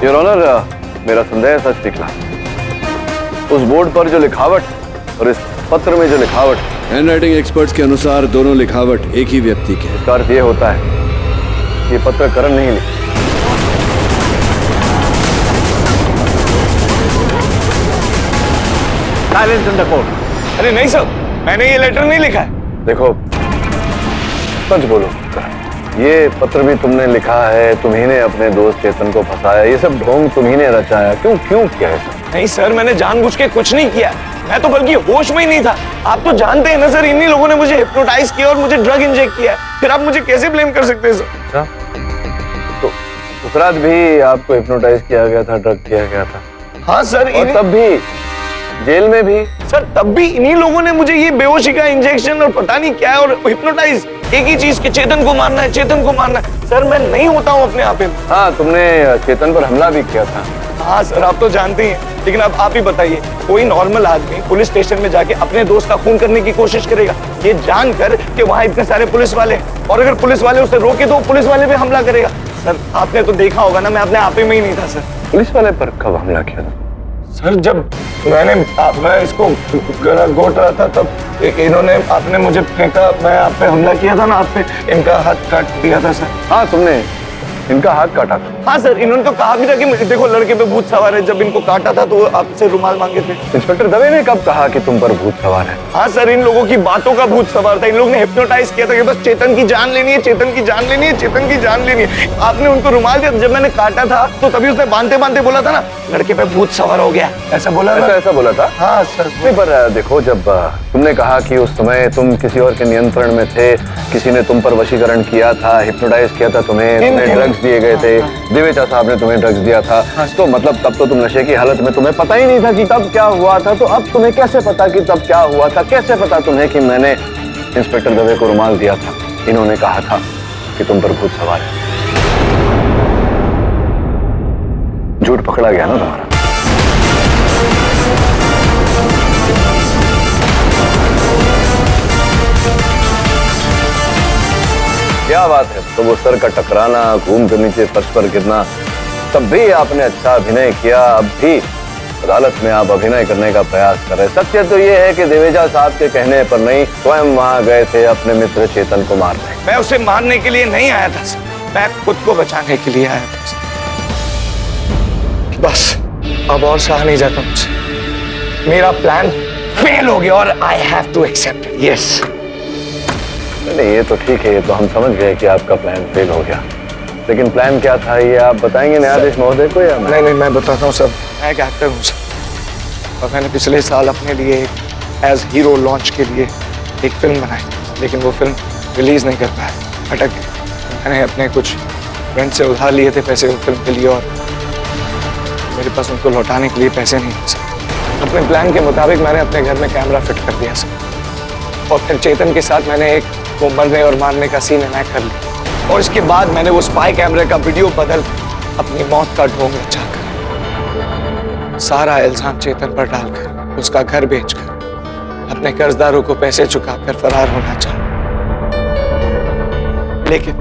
योर ऑनर, मेरा संदेह सच निकला। उस बोर्ड पर जो लिखावट और इस पत्र में जो लिखावट, हैंडराइटिंग एक्सपर्ट्स के अनुसार दोनों लिखावट एक ही व्यक्ति की है। इसका अर्थ ये होता है ये पत्र करण नहीं लिखा। Silence in the court. अरे नहीं सर, मैंने ये लेटर नहीं लिखा है। देखो, सच बोलो करण, ये पत्र भी तुमने लिखा है, तुम्ही ने अपने दोस्त चेतन को फंसाया, ये सब ढोंग तुम्ही ने रचाया। क्यों किया है? नहीं सर, मैंने जानबूझ के कुछ नहीं किया, मैं तो बल्कि होश में ही नहीं था। आप तो जानते हैं ना सर, इन्हीं लोगों ने मुझे हिप्नोटाइज किया और मुझे ड्रग इंजेक्ट किया, फिर आप मुझे कैसे ब्लेम कर सकते हैं सर? तो उस रात भी आपको हिप्नोटाइज किया गया था, ड्रग किया गया था? हाँ सर। और तब भी जेल में भी? सर तब भी इन्हीं लोगों ने मुझे ये बेहोशी का इंजेक्शन और पता नहीं क्या है और हिप्नोटाइज, एक ही चीज कि चेतन को मारना है, चेतन को मारना है। सर मैं नहीं होता हूँ अपने आप में। हाँ, तुमने चेतन पर हमला भी किया था। हाँ सर, आप तो जानते हैं, लेकिन अब आप ही बताइए, कोई नॉर्मल आदमी पुलिस स्टेशन में जाके अपने दोस्त का खून करने की कोशिश करेगा ये जानकर कि वहाँ इतने सारे पुलिस वाले हैं, और अगर पुलिस वाले उसे रोके तो पुलिस वाले भी हमला करेगा। सर आपने तो देखा होगा ना, मैं अपने आप में ही नहीं था सर। पुलिस वाले पर कब हमला किया था? सर जब मैं इसको गोट रहा था तब इन्होंने आपने मुझे फेंका, मैं आप पे हमला किया था ना, आप पे इनका हाथ काट दिया था सर। हाँ, तुमने इनका हाथ काटा था। हाँ सर, इन्होंने तो कहा भी था कि देखो लड़के पे भूत सवार है। जब इनको काटा था तो आपसे रुमाल मांगे थे। इंस्पेक्टर दवे ने कब कहा कि तुम पर भूत सवार है? हाँ सर, इन लोगों की बातों का भूत सवार था। इन लोगों ने हिप्नोटाइज किया था कि बस चेतन की जान लेनी है, चेतन की जान लेनी है, चेतन की जान लेनी है। आपने उनको रुमाल दिया। जब मैंने काटा था तो तभी उसने बांधते बांधते बोला था ना, लड़के पे भूत सवार हो गया, ऐसा बोला था। ऐसा बोला था? हाँ सर। नहीं, पर देखो, जब तुमने कहा कि उस समय तुम किसी और के नियंत्रण में थे, किसी ने तुम पर वशीकरण किया था, हिप्नोटाइज किया था तुम्हें ड्रग्स दिए गए थे, दिवेचा साहब ने तुम्हें ड्रग्स दिया था, तो मतलब तब तो तुम नशे की हालत में, तुम्हें पता ही नहीं था कि तब क्या हुआ था। तो अब तुम्हें कैसे पता कि तब क्या हुआ था? कैसे पता तुम्हें कि मैंने इंस्पेक्टर दवे को रुमाल दिया था, इन्होंने कहा था कि तुम पर भूत सवार है? झूठ पकड़ा गया ना तुम्हारा। क्या बात है, तो वो सर का टकराना, घूम के नीचे फर्श पर गिरना, तब भी आपने अच्छा अभिनय किया। अब भी अदालत में आप अभिनय करने का प्रयास कर रहे। सत्य तो ये है कि देवेजा साहब के कहने पर नहीं, स्वयं वहां गए थे अपने मित्र चेतन को मारने। मैं उसे मारने के लिए नहीं आया था सर, मैं खुद को बचाने के लिए आया था। बस अब और सहा नहीं जाता मुझसे। मेरा प्लान फेल हो गया और I have to accept it. Yes. नहीं, ये तो ठीक है, ये तो हम समझ गए कि आपका प्लान फेल हो गया, लेकिन प्लान क्या था ये आप बताएंगे न्यायाधीश महोदय को या नहीं, मैं बताता हूँ सर। मैं एक एक्टर हूँ सर, और मैंने पिछले साल अपने लिए एज हीरो लॉन्च के लिए एक फिल्म बनाई, लेकिन वो फिल्म रिलीज नहीं कर पाया, अटक गई। मैंने अपने कुछ फ्रेंड से उधार लिए थे पैसे उस फिल्म के लिए, और मेरे पास उनको लौटाने के लिए पैसे नहीं थे सर। अपने प्लान के मुताबिक मैंने अपने घर में कैमरा फिट कर दिया सर, और फिर चेतन के साथ मैंने एक वो मरने और मारने का सीन इनैक्ट कर लिया, और इसके बाद मैंने वो स्पाई कैमरे का वीडियो बदल अपनी मौत का ढोंग रचाकर सारा इल्जाम चेतन पर डालकर उसका घर बेचकर अपने कर्जदारों को पैसे चुकाकर फरार होना चाहा। लेकिन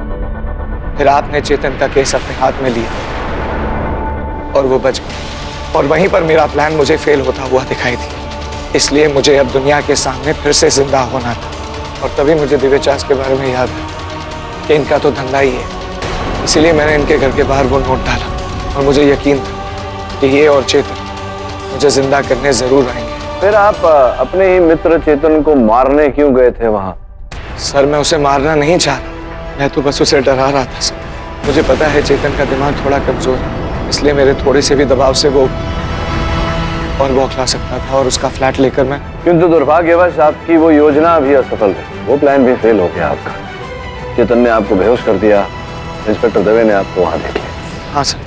फिर आपने चेतन का केस अपने हाथ में लिया और वो बच गया, और वहीं पर मेरा प्लान मुझे फेल होता हुआ दिखाई दिया। इसलिए मुझे अब दुनिया के सामने फिर से जिंदा होना था, और तभी मुझे दिव्यचास के बारे में याद है कि इनका तो धंधा ही है। इसीलिए मैंने इनके घर के बाहर वो नोट डाला, और मुझे यकीन था कि ये और चेतन मुझे जिंदा करने जरूर आएंगे। फिर आप अपने ही मित्र चेतन को मारने क्यों गए थे वहां? सर, मैं उसे मारना नहीं चाहता, मैं तो बस उसे डरा रहा था सर। मुझे पता है चेतन का दिमाग थोड़ा कमजोर है, इसलिए मेरे थोड़े से भी दबाव से वो और बौखला सकता था, और उसका फ्लैट लेकर मैं। किंतु दुर्भाग्यवश आपकी वो योजना भी असफल रही, वो प्लान भी फेल हो गया आपका। चेतन ने आपको बेहोश कर दिया, इंस्पेक्टर दवे ने आपको वहां देख लिया। हाँ सर,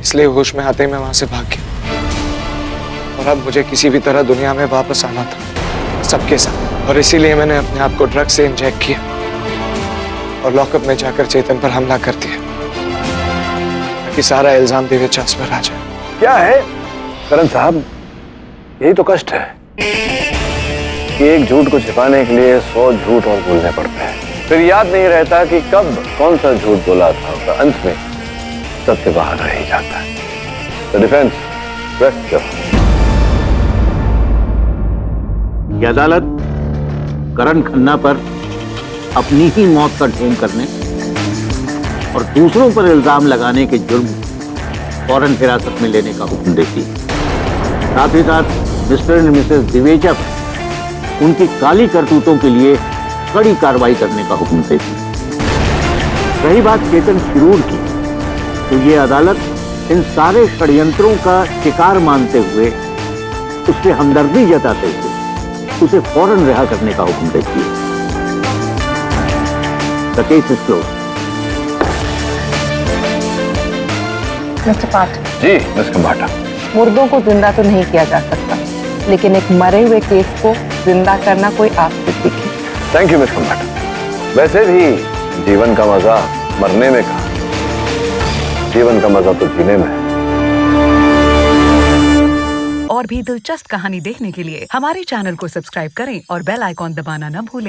इसलिए होश में आते ही मैं वहां से भाग गया, और अब मुझे किसी भी तरह दुनिया में वापस आना था सबके साथ, और इसीलिए मैंने अपने आप को ड्रग से इंजेक्ट किया और लॉकअप में जाकर चेतन पर हमला कर दिया, ताकि सारा इल्जाम दिव्यचास पर आ जाए। क्या है करण साहब, यही तो कष्ट है कि एक झूठ को छिपाने के लिए 100 झूठ और बोलने पड़ते हैं, फिर याद नहीं रहता कि कब कौन सा झूठ बोला था, और अंत में सत्य बाहर रह ही जाता है। तो डिफेंस रेस्ट करो। ये अदालत करण खन्ना पर अपनी ही मौत का ढोंग करने और दूसरों पर इल्जाम लगाने के जुर्म फौरन हिरासत में लेने का हुक्म देती है। साथ ही साथ मिस्टर एंड मिसेस दिवेजा पर उनकी काली करतूतों के लिए कड़ी कार्रवाई करने का हुक्म देती है। रही बात चेतन शिरूर की, तो ये अदालत इन सारे षड्यंत्रों का शिकार मानते हुए उससे हमदर्दी जताते हुए उसे फौरन रिहा करने का हुक्म देती है। The case is closed. Mister पाठ। जी मिस खंबाटा। मुर्दों को जिंदा तो नहीं किया जा सकता, लेकिन एक मरे हुए केस को जिंदा करना कोई आस्तिक है। Thank you miss Khambata. वैसे भी जीवन का मजा मरने में कहा, जीवन का मजा तो जीने में है। और भी दिलचस्प कहानी देखने के लिए हमारे चैनल को सब्सक्राइब करें और बेल आइकॉन दबाना न भूलें।